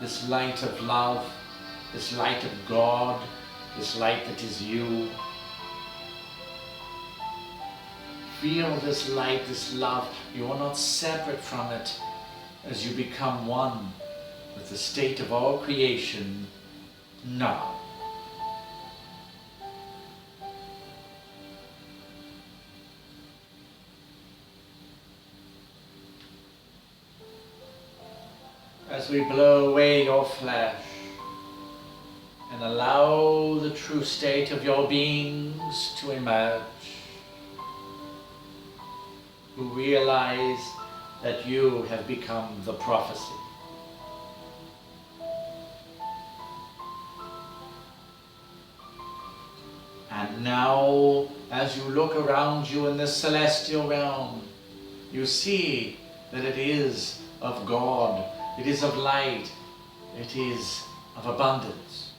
This light of love, this light of God, this light that is you. Feel this light, this love. You are not separate from it as you become one with the state of all creation now. as we blow away your flesh and allow the true state of your beings to emerge, who realize that you have become the prophecy. And now, as you look around you in this celestial realm, you see that it is of God, it is of light, it is of abundance.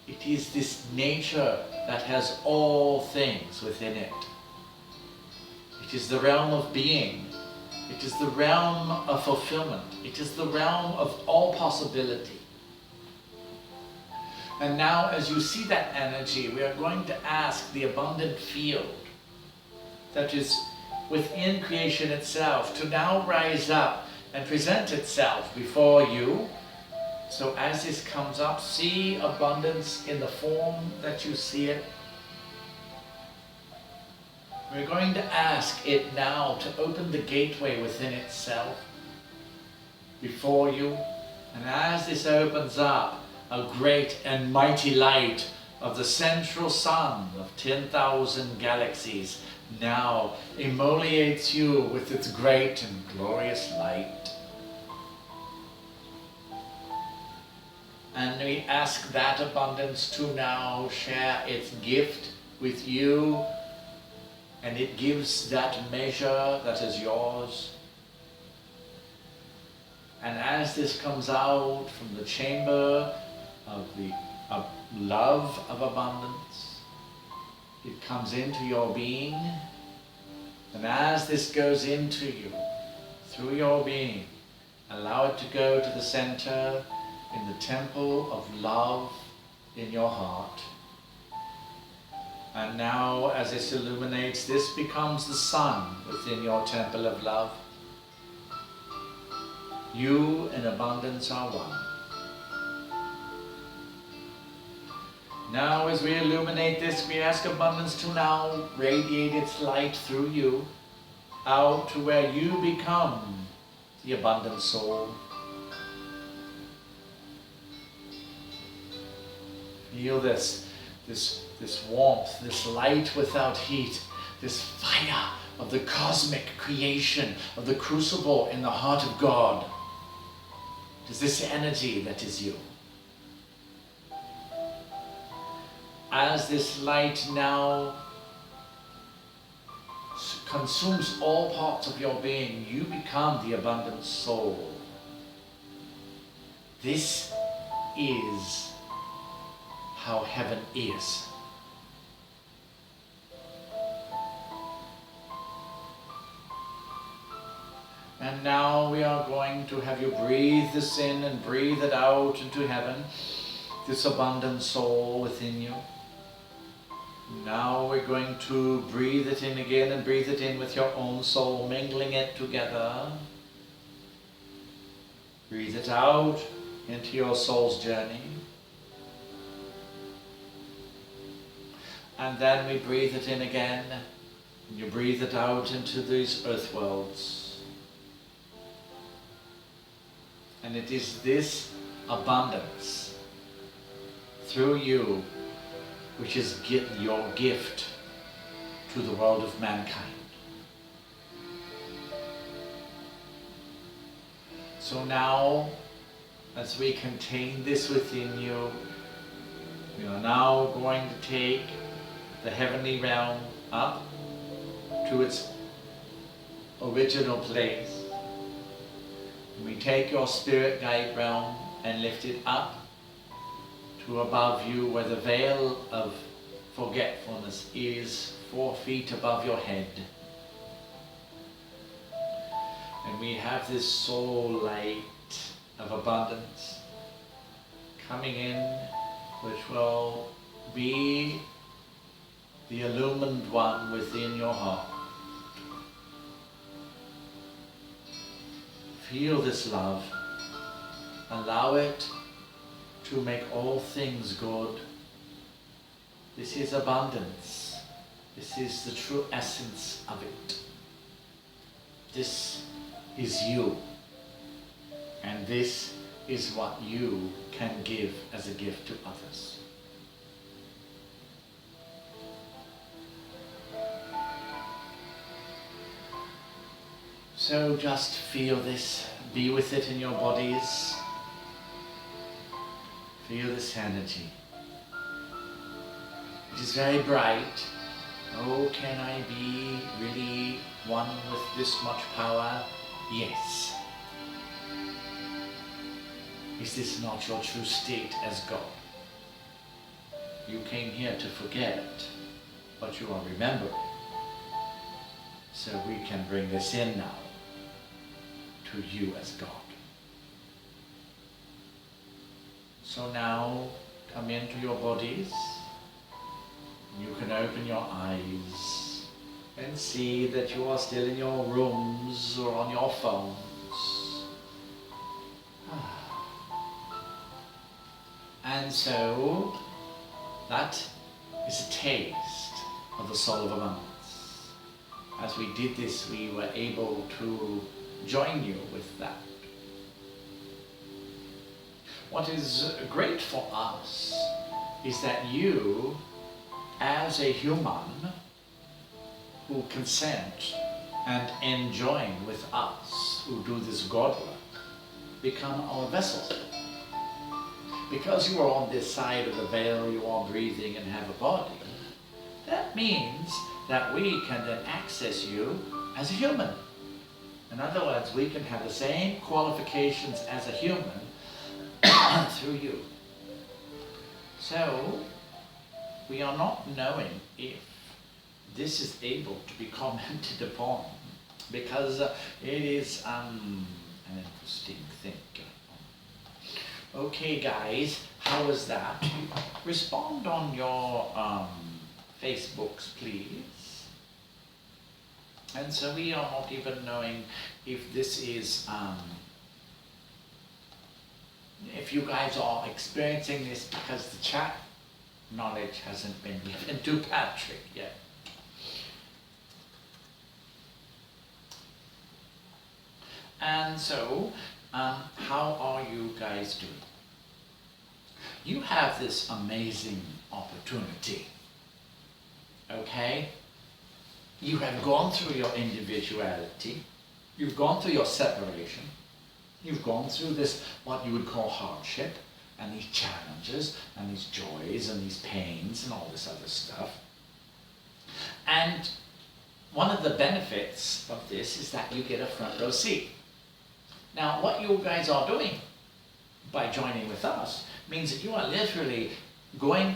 It is this nature that has all things within it. It is the realm of being. It is the realm of fulfillment. It is the realm of all possibility. And now, as you see that energy, we are going to ask the abundant field that is within creation itself to now rise up and present itself before you. So as this comes up, see abundance in the form that you see it. We're going to ask it now to open the gateway within itself before you. And as this opens up, a great and mighty light of the central sun of 10,000 galaxies now emoliates you with its great and glorious light. And we ask that abundance to now share its gift with you, and it gives that measure that is yours. And as this comes out from the chamber of the love of abundance, it comes into your being, and as this goes into you, through your being, allow it to go to the center in the temple of love in your heart. And now, as this illuminates, this becomes the sun within your temple of love. You and abundance are one. Now, as we illuminate this, we ask abundance to now radiate its light through you out to where you become the abundant soul. Feel this warmth, this light without heat, this fire of the cosmic creation, of the crucible in the heart of God. It is this energy that is you. As this light now consumes all parts of your being, you become the abundant soul. This is how heaven is. And now we are going to have you breathe this in and breathe it out into heaven, this abundant soul within you. Now we're going to breathe it in again and breathe it in with your own soul, mingling it together. Breathe it out into your soul's journey. And then we breathe it in again, and you breathe it out into these earth worlds. And it is this abundance through you which is your gift to the world of mankind. So now, as we contain this within you, we are now going to take the heavenly realm up to its original place. And we take your spirit guide realm and lift it up to above you, where the veil of forgetfulness is 4 feet above your head. And we have this soul light of abundance coming in, which will be the illumined one within your heart. Feel this love. Allow it to make all things good. This is abundance. This is the true essence of it. This is you. And this is what you can give as a gift to others. So just feel this, be with it in your bodies. Feel this energy. It is very bright. Oh, can I be really one with this much power? Yes. Is this not your true state as God? You came here to forget, but you are remembering. So we can bring this in now to you as God. So now come into your bodies. You can open your eyes and see that you are still in your rooms or on your phones. And so that is a taste of the soul of abundance. As we did this, we were able to join you with that. What is great for us is that you, as a human who consent and enjoin with us who do this God work, become our vessels. Because you are on this side of the veil, you are breathing and have a body, that means that we can then access you as a human. In other words, we can have the same qualifications as a human through you. So, we are not knowing if this is able to be commented upon, because it is an interesting thing. Okay guys, how was that? Respond on your Facebooks, please. And so we are not even knowing if this is, if you guys are experiencing this because the chat knowledge hasn't been given to Patrick yet. And so, how are you guys doing? You have this amazing opportunity, okay? You have gone through your individuality, you've gone through your separation, you've gone through this, what you would call hardship, and these challenges, and these joys, and these pains, and all this other stuff. And one of the benefits of this is that you get a front row seat. Now, what you guys are doing by joining with us means that you are literally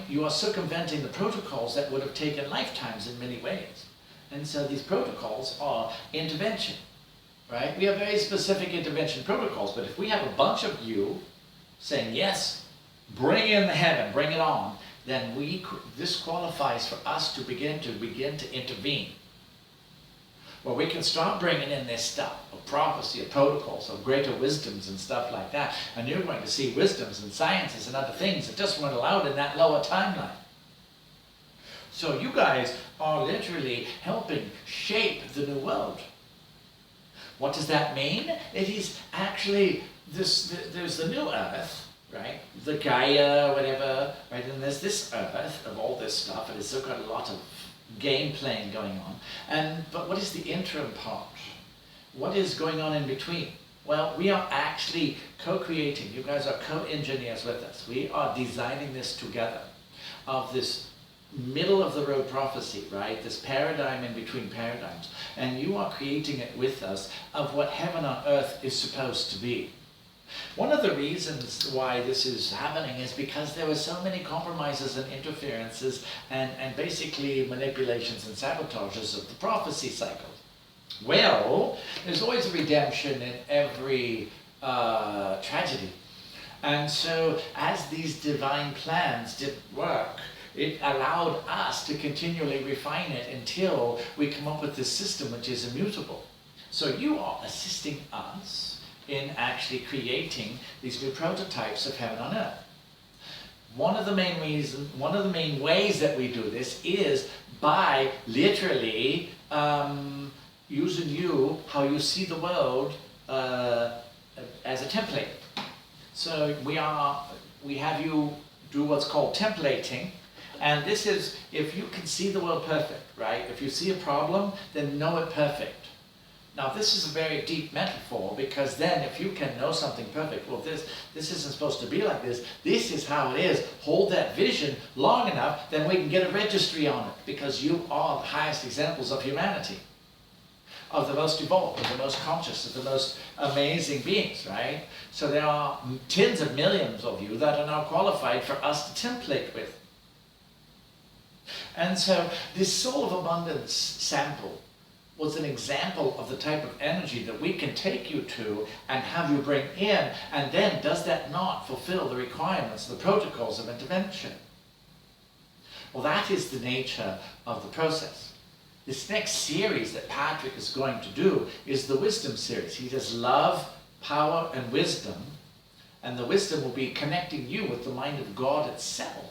you are circumventing the protocols that would have taken lifetimes in many ways. And so these protocols are intervention, right? We have very specific intervention protocols, but if we have a bunch of you saying, yes, bring in the heaven, bring it on, then this qualifies for us to begin to intervene. Where we can start bringing in this stuff of prophecy, of protocols, of greater wisdoms and stuff like that. And you're going to see wisdoms and sciences and other things that just weren't allowed in that lower timeline. So you guys are literally helping shape the new world. What does that mean? It is actually, there's the new earth, right? The Gaia, whatever, right? And there's this earth of all this stuff, and it's still got a lot of game playing going on. But what is the interim part? What is going on in between? Well, we are actually co-creating. You guys are co-engineers with us. We are designing this together of this middle of the road prophecy, right? This paradigm in between paradigms. And you are creating it with us of what heaven on earth is supposed to be. One of the reasons why this is happening is because there were so many compromises and interferences and basically manipulations and sabotages of the prophecy cycle. Well, there's always a redemption in every tragedy. And so as these divine plans didn't work, it allowed us to continually refine it until we come up with this system which is immutable. So you are assisting us in actually creating these new prototypes of heaven on earth. One of the main ways that we do this is by literally using you, how you see the world as a template. So we have you do what's called templating. And this is, if you can see the world perfect, right? If you see a problem, then know it perfect. Now this is a very deep metaphor, because then if you can know something perfect, well this isn't supposed to be like this, this is how it is, hold that vision long enough, then we can get a registry on it, because you are the highest examples of humanity, of the most evolved, of the most conscious, of the most amazing beings, right? So there are tens of millions of you that are now qualified for us to template with. And so this soul of abundance sample was an example of the type of energy that we can take you to and have you bring in, and then does that not fulfill the requirements, the protocols of intervention? Well, that is the nature of the process. This next series that Patrick is going to do is the wisdom series. He does love, power, and wisdom, and the wisdom will be connecting you with the mind of God itself.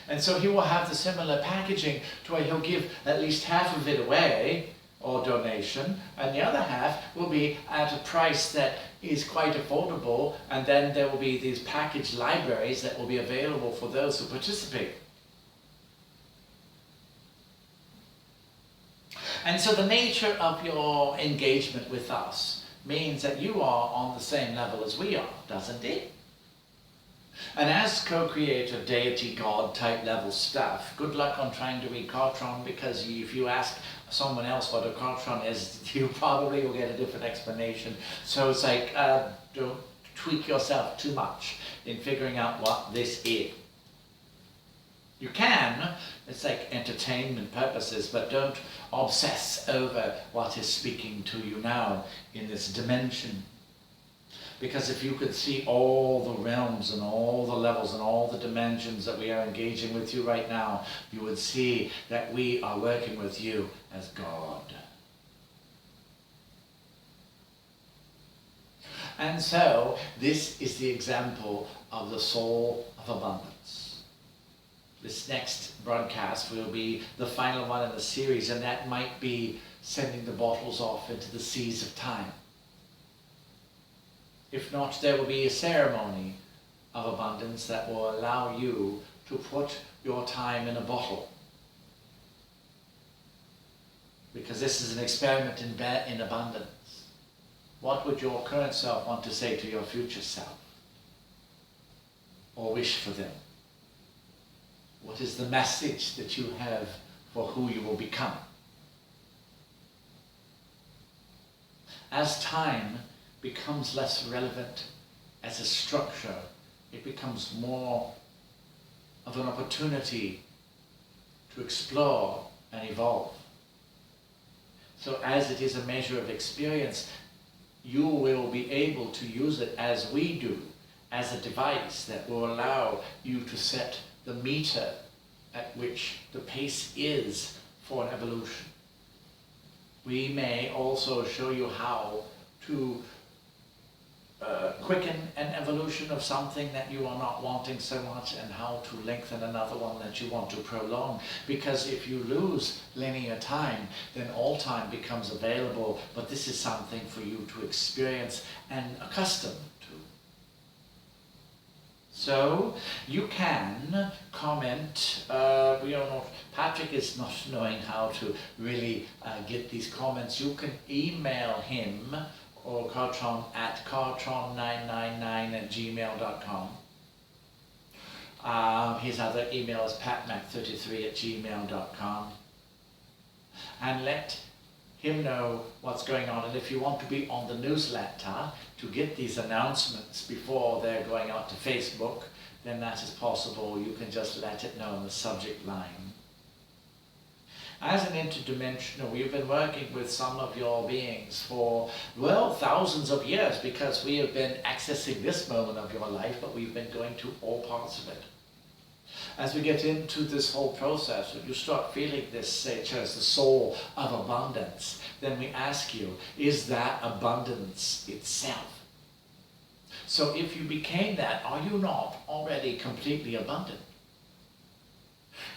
And so he will have the similar packaging to where he'll give at least half of it away, or donation, and the other half will be at a price that is quite affordable, and then there will be these package libraries that will be available for those who participate. And so the nature of your engagement with us means that you are on the same level as we are, doesn't it? And as co-creator, deity, God type level stuff, good luck on trying to read bKartron, because if you ask someone else what a bKartron is, you probably will get a different explanation. So it's like, don't tweak yourself too much in figuring out what this is. You can, it's like entertainment purposes, but don't obsess over what is speaking to you now in this dimension. Because if you could see all the realms and all the levels and all the dimensions that we are engaging with you right now, you would see that we are working with you as God. And so, this is the example of the soul of abundance. This next broadcast will be the final one in the series, and that might be sending the bottles off into the seas of time. If not, there will be a ceremony of abundance that will allow you to put your time in a bottle. Because this is an experiment in abundance. What would your current self want to say to your future self? Or wish for them? What is the message that you have for who you will become? As time becomes less relevant as a structure, it becomes more of an opportunity to explore and evolve. So as it is a measure of experience, you will be able to use it as we do, as a device that will allow you to set the meter at which the pace is for an evolution. We may also show you how to quicken an evolution of something that you are not wanting so much, and how to lengthen another one that you want to prolong. Because if you lose linear time, then all time becomes available, but this is something for you to experience and accustom to. So you can comment. Patrick is not knowing how to really get these comments. You can email him or bKartron at bkartron999@gmail.com. His other email is patmac33@gmail.com. And let him know what's going on. And if you want to be on the newsletter to get these announcements before they're going out to Facebook, then that is possible. You can just let it know in the subject line. As an interdimensional, we've been working with some of your beings for, well, thousands of years, because we have been accessing this moment of your life, but we've been going to all parts of it. As we get into this whole process, when you start feeling this, say, as the soul of abundance, then we ask you, is that abundance itself? So if you became that, are you not already completely abundant?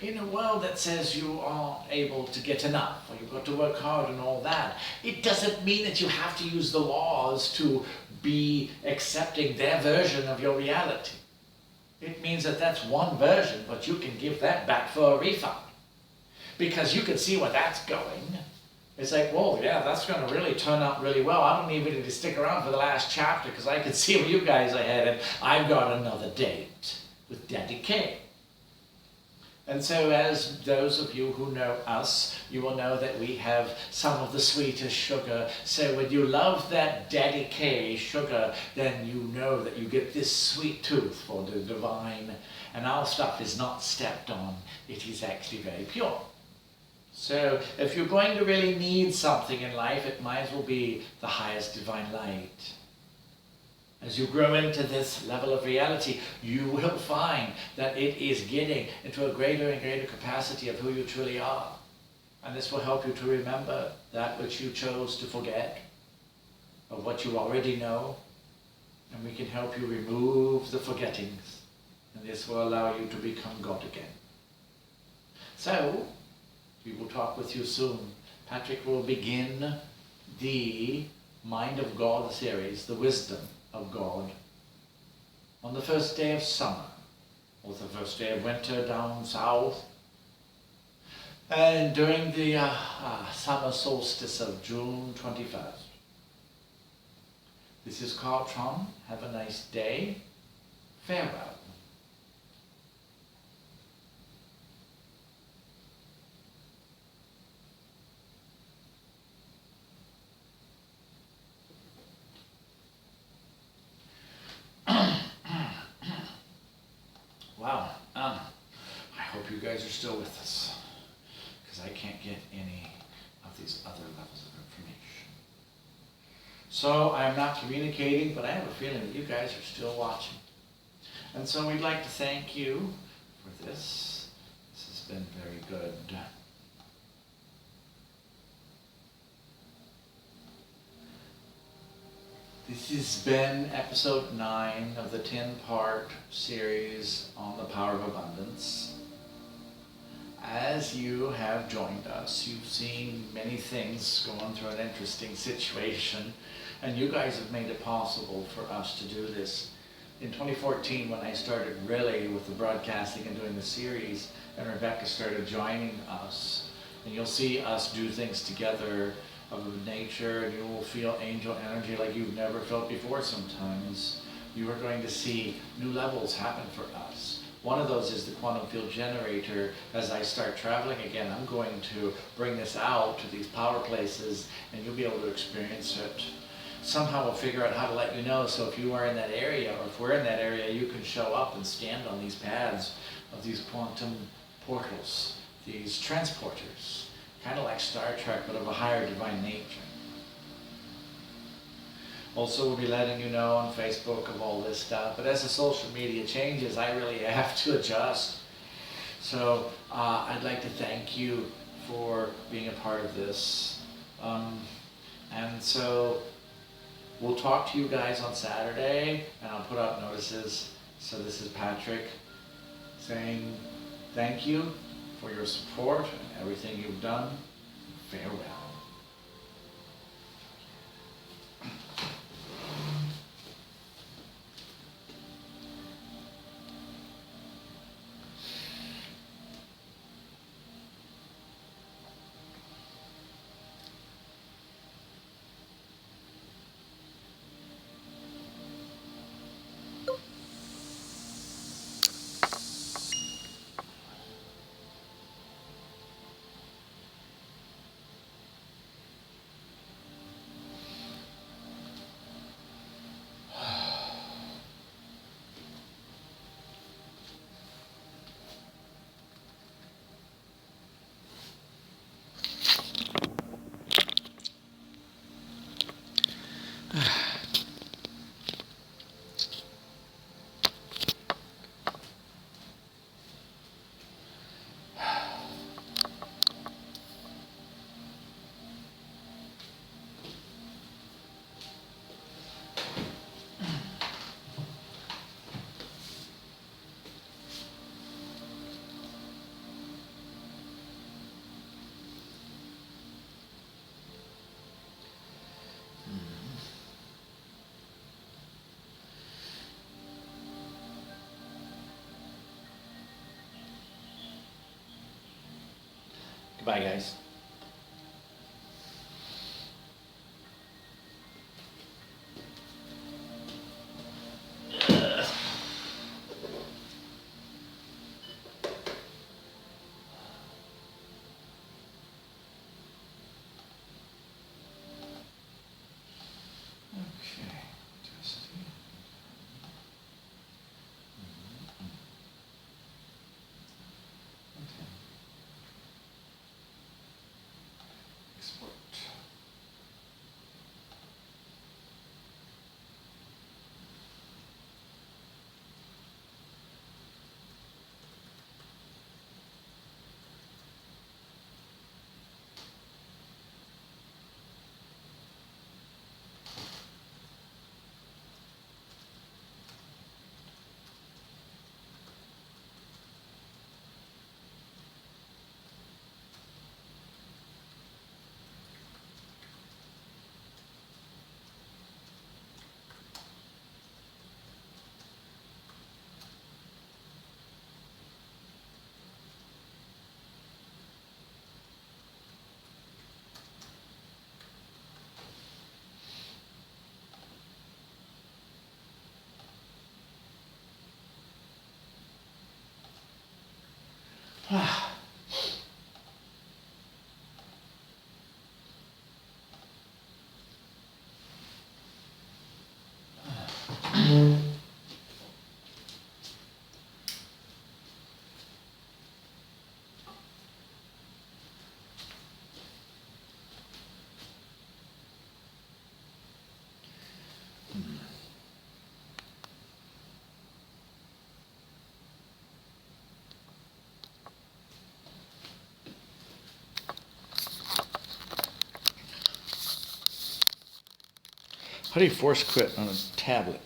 in a world that says you aren't able to get enough, or you've got to work hard and all that, it doesn't mean that you have to use the laws to be accepting their version of your reality. It means that that's one version, but you can give that back for a refund. Because you can see where that's going. It's like, whoa, yeah, that's going to really turn out really well. I don't even need to stick around for the last chapter because I can see where you guys are headed. I've got another date with Daddy K. And so as those of you who know us, you will know that we have some of the sweetest sugar. So when you love that Daddy K sugar, then you know that you get this sweet tooth for the divine. And our stuff is not stepped on. It is actually very pure. So if you're going to really need something in life, it might as well be the highest divine light. As you grow into this level of reality, you will find that it is getting into a greater and greater capacity of who you truly are. And this will help you to remember that which you chose to forget, of what you already know. And we can help you remove the forgettings. And this will allow you to become God again. So, we will talk with you soon. Patrick will begin the Mind of God series, the Wisdom of God, on the first day of summer, or the first day of winter down south, and during the summer solstice of June 21st. This is Kartron. Have a nice day. Farewell. Wow, I hope you guys are still with us, because I can't get any of these other levels of information. So I'm not communicating, but I have a feeling that you guys are still watching. And so we'd like to thank you for this. This has been very good. This has been episode 9 of the 10-part series on the power of abundance. As you have joined us, you've seen many things going through an interesting situation, and you guys have made it possible for us to do this. In 2014, when I started really with the broadcasting and doing the series, and Rebecca started joining us, and you'll see us do things together of nature, and you will feel angel energy like you've never felt before sometimes. You are going to see new levels happen for us. One of those is the quantum field generator. As I start traveling again, I'm going to bring this out to these power places, and you'll be able to experience it. Somehow we'll figure out how to let you know, so if you are in that area, or if we're in that area, you can show up and stand on these pads of these quantum portals, these transporters. Kind of like Star Trek, but of a higher divine nature. Also, we'll be letting you know on Facebook of all this stuff. But as the social media changes, I really have to adjust. So I'd like to thank you for being a part of this. And so we'll talk to you guys on Saturday, and I'll put out notices. So this is Patrick saying thank you for your support and everything you've done. Farewell. Goodbye, guys. Okay, testing. Okay. Export. How do you force quit on a tablet?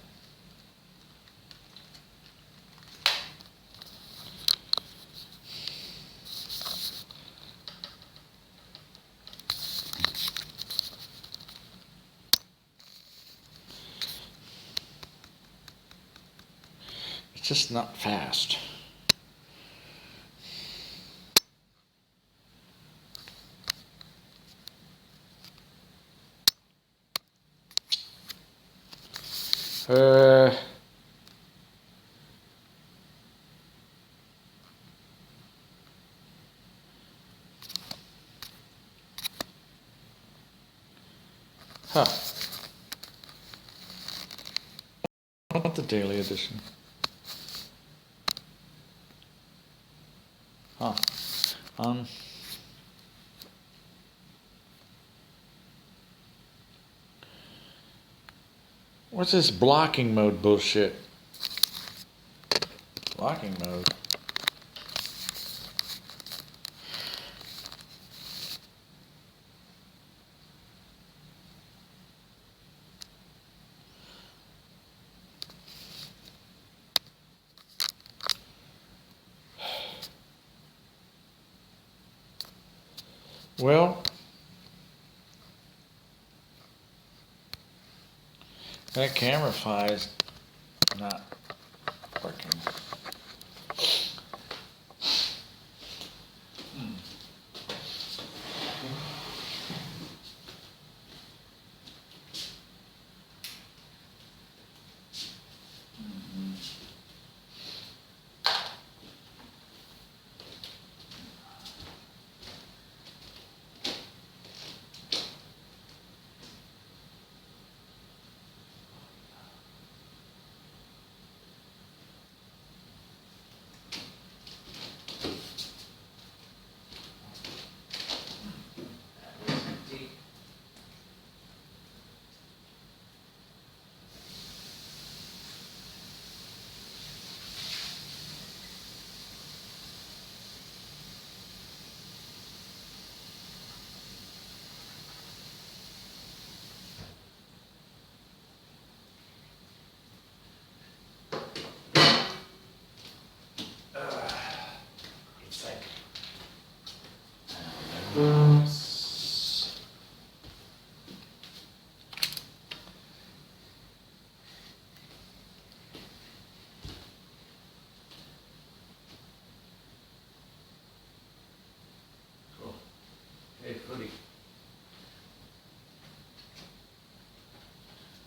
It's just not fast. Huh. Not the daily edition. Huh. What's this blocking mode bullshit? Blocking mode. Well, that CameraFi is not working.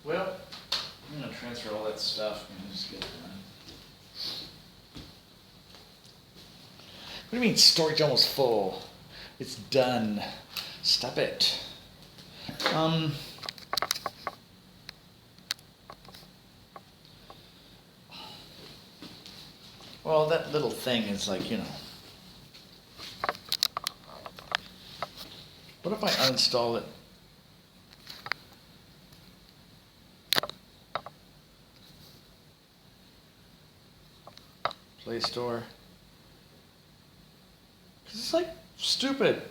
Well, I'm gonna transfer all that stuff and just get it done. What do you mean storage almost full? It's done. Stop it. Well, that little thing is like, you know. What if I uninstall it? Play Store. 'Cause it's like stupid.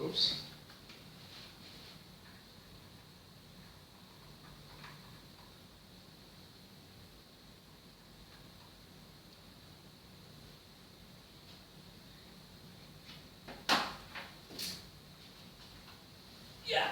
Oops. Yeah.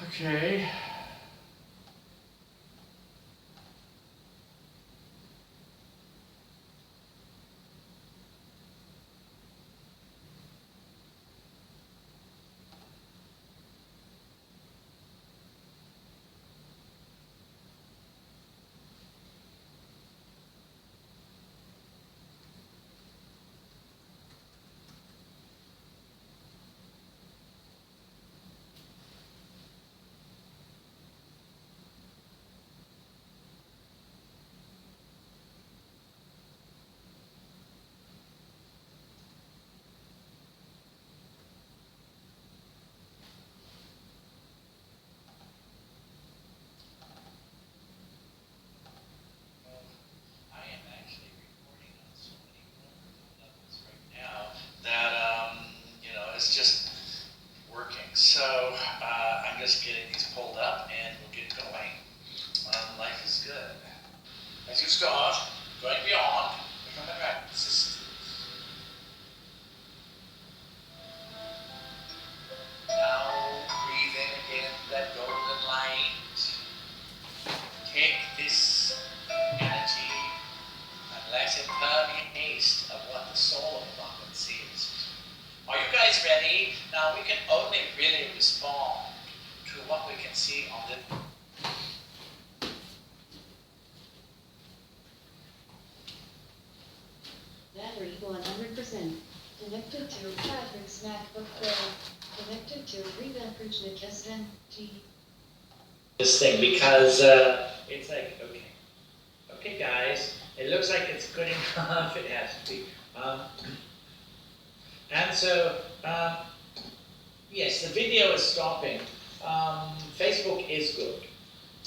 Okay. It's just working. So I'm just getting these pulled up and we'll get going. Life is good. As you start going beyond, becoming practices. Now breathe in again that golden light. Take this energy and let it permeate of what the soul of abundance is. Are you guys ready? Now we can only really respond to what we can see on the battery 100%. Connected to Patrick's MacBook Pro. Connected to rebeverage SMT. This thing because it's like okay guys, it looks like it's good enough. It has to be. And so, yes, the video is stopping. Facebook is good.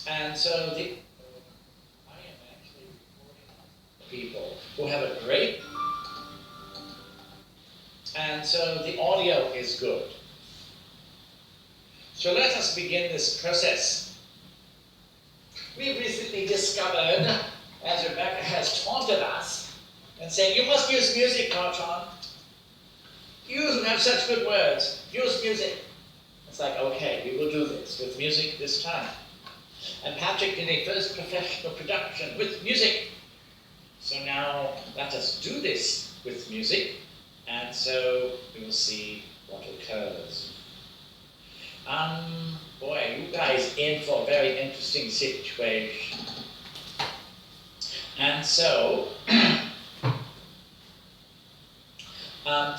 And so I am actually recording people who have a great, and so the audio is good. So let us begin this process. We recently discovered, as Rebecca has taunted us, and saying, you must use music, bKartron. You have such good words. Use music. It's like, okay, we will do this with music this time. And Patrick did a first professional production with music. So now let us do this with music. And so we will see what occurs. Boy, you guys in for a very interesting situation. And so,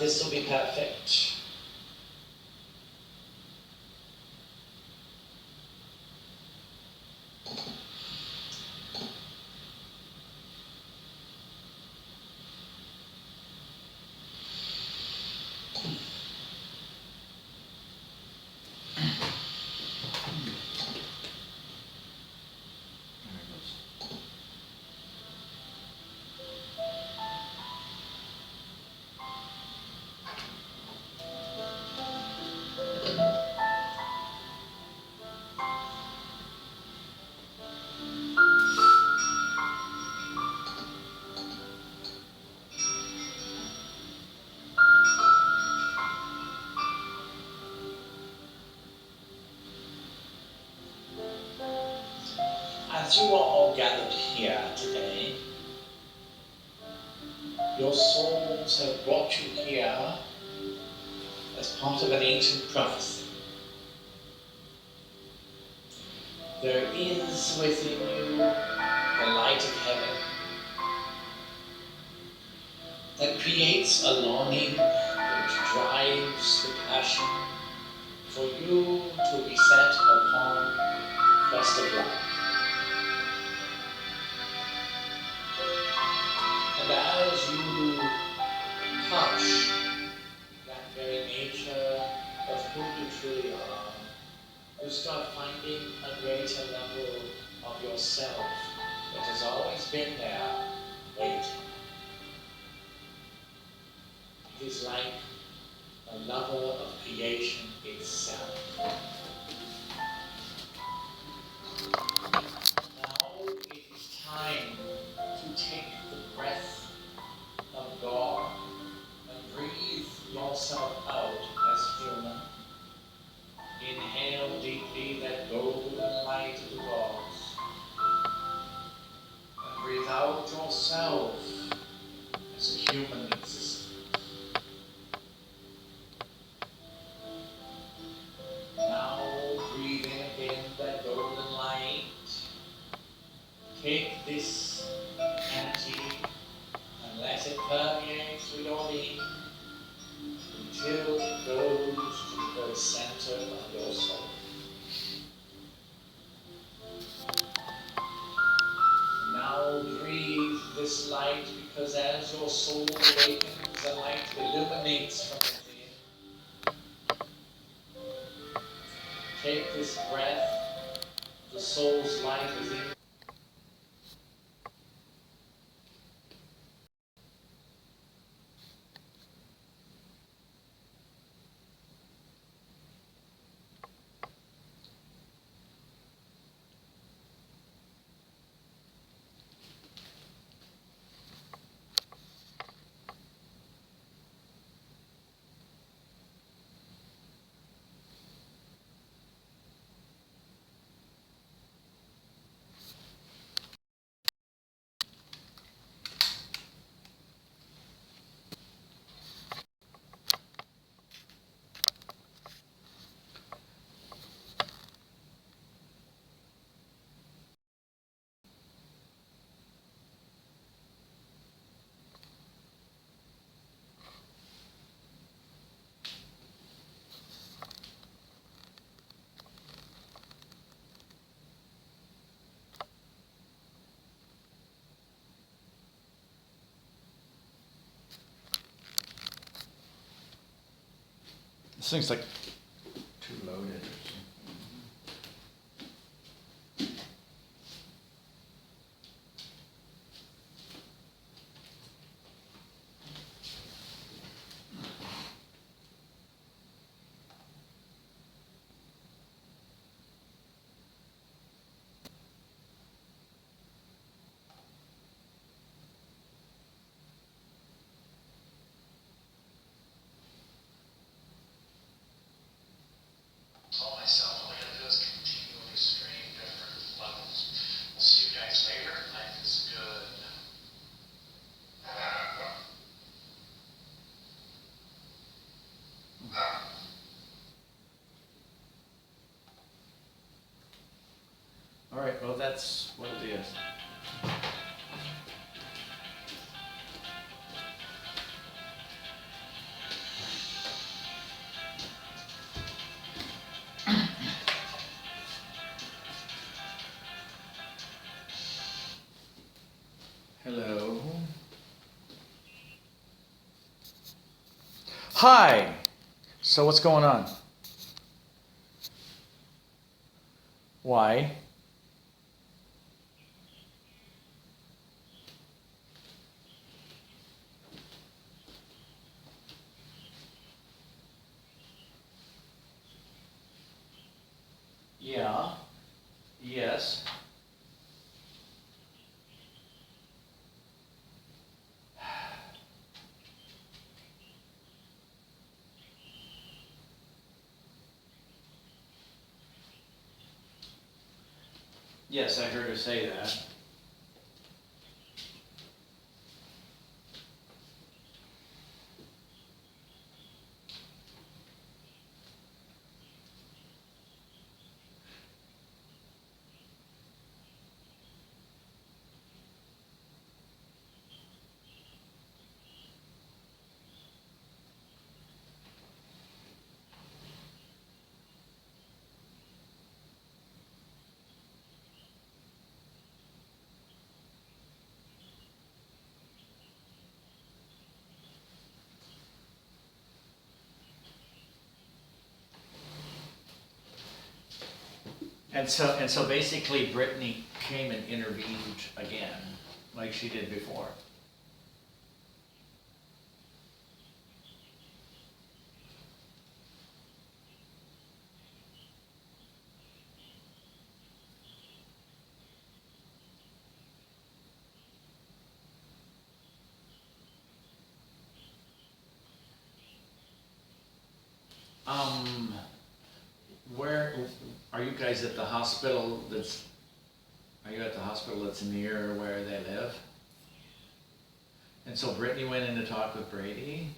this will be perfect. As you are all gathered here today, your souls have brought you here as part of an ancient prophecy. There is within you the light of heaven that creates a longing that drives the passion for you to be set upon the quest of life. And as you touch that very nature of who you truly are, you start finding a greater level of yourself that has always been there, waiting. It is like a lover of creation itself. Now it is time to take the breath of God and breathe yourself out as human. Inhale deeply that golden light of the gods. And breathe out yourself as a human existence. Now breathe in again that golden light. Take this energy and let it permeate through your being until it goes to the very center of your soul. Now breathe this light, because as your soul awakens, the light illuminates from within. Take this breath, the soul's light within. This thing's like too loaded or something. All right, well, that's what it is. Hello. Hi. So what's going on? Why? Yeah. Yes. Yes, I heard her say that. And so basically Brittany came and intervened again, like she did before. Um, where, are you guys at the hospital are you at the hospital that's near where they live? And so Brittany went in to talk with Brady?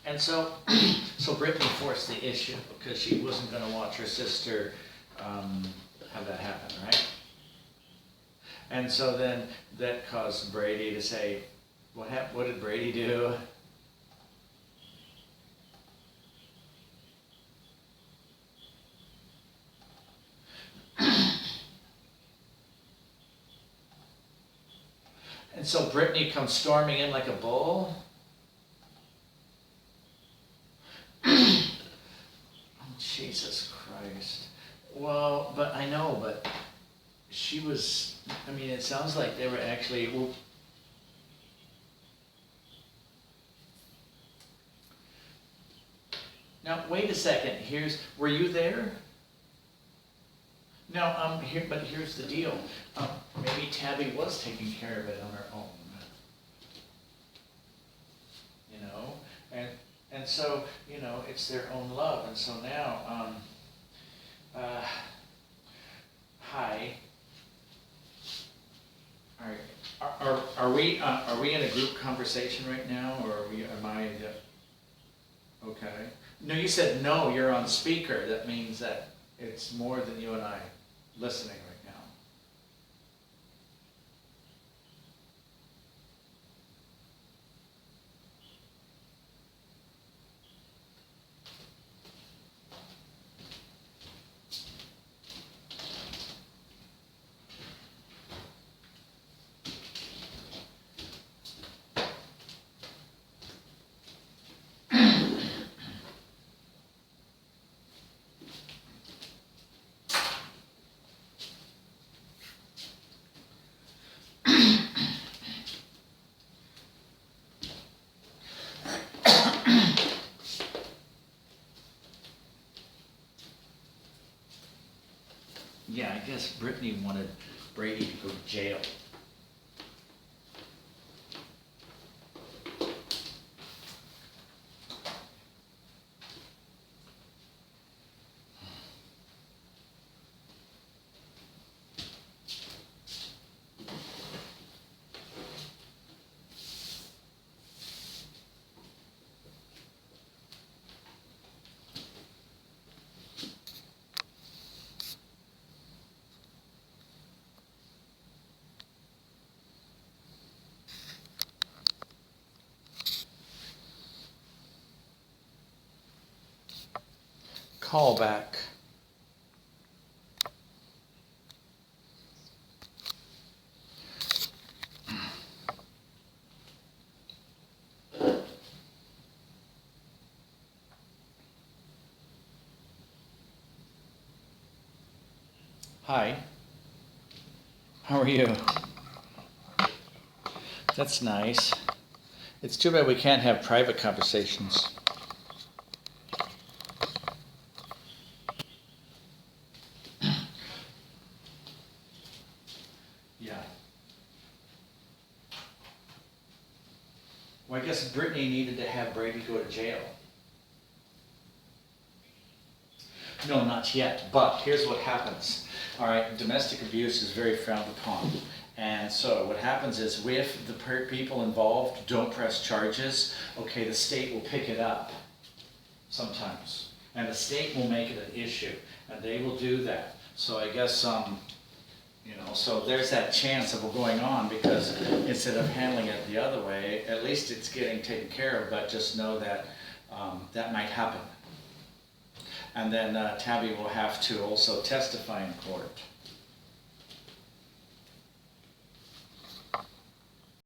And so, so Brittany forced the issue because she wasn't gonna watch her sister, have that happen, right? And so then that caused Brady to say, what did Brady do? And so Brittany comes storming in like a bull? Oh, Jesus Christ. Well, but I know, but she was, I mean, it sounds like they were actually, well, now, wait a second, were you there? No, but here's the deal. Maybe Tabby was taking care of it on her own. You know? And so, it's their own love, and so now, hi. Are we in a group conversation right now, or am I, okay. No, you said no, you're on speaker, that means that it's more than you and I listening right now. Yeah, I guess Brittany wanted Brady to go to jail. call back. Hi. How are you? That's nice. It's too bad we can't have private conversations. Yeah. Well, I guess Brittany needed to have Brady go to jail. No, not yet, but here's what happens. All right, domestic abuse is very frowned upon. And so what happens is if the people involved don't press charges, okay, the state will pick it up sometimes. And the state will make it an issue, and they will do that. So I guess, you know, so there's that chance of it going on, because instead of handling it the other way, at least it's getting taken care of, but just know that that might happen. And then Tabby will have to also testify in court.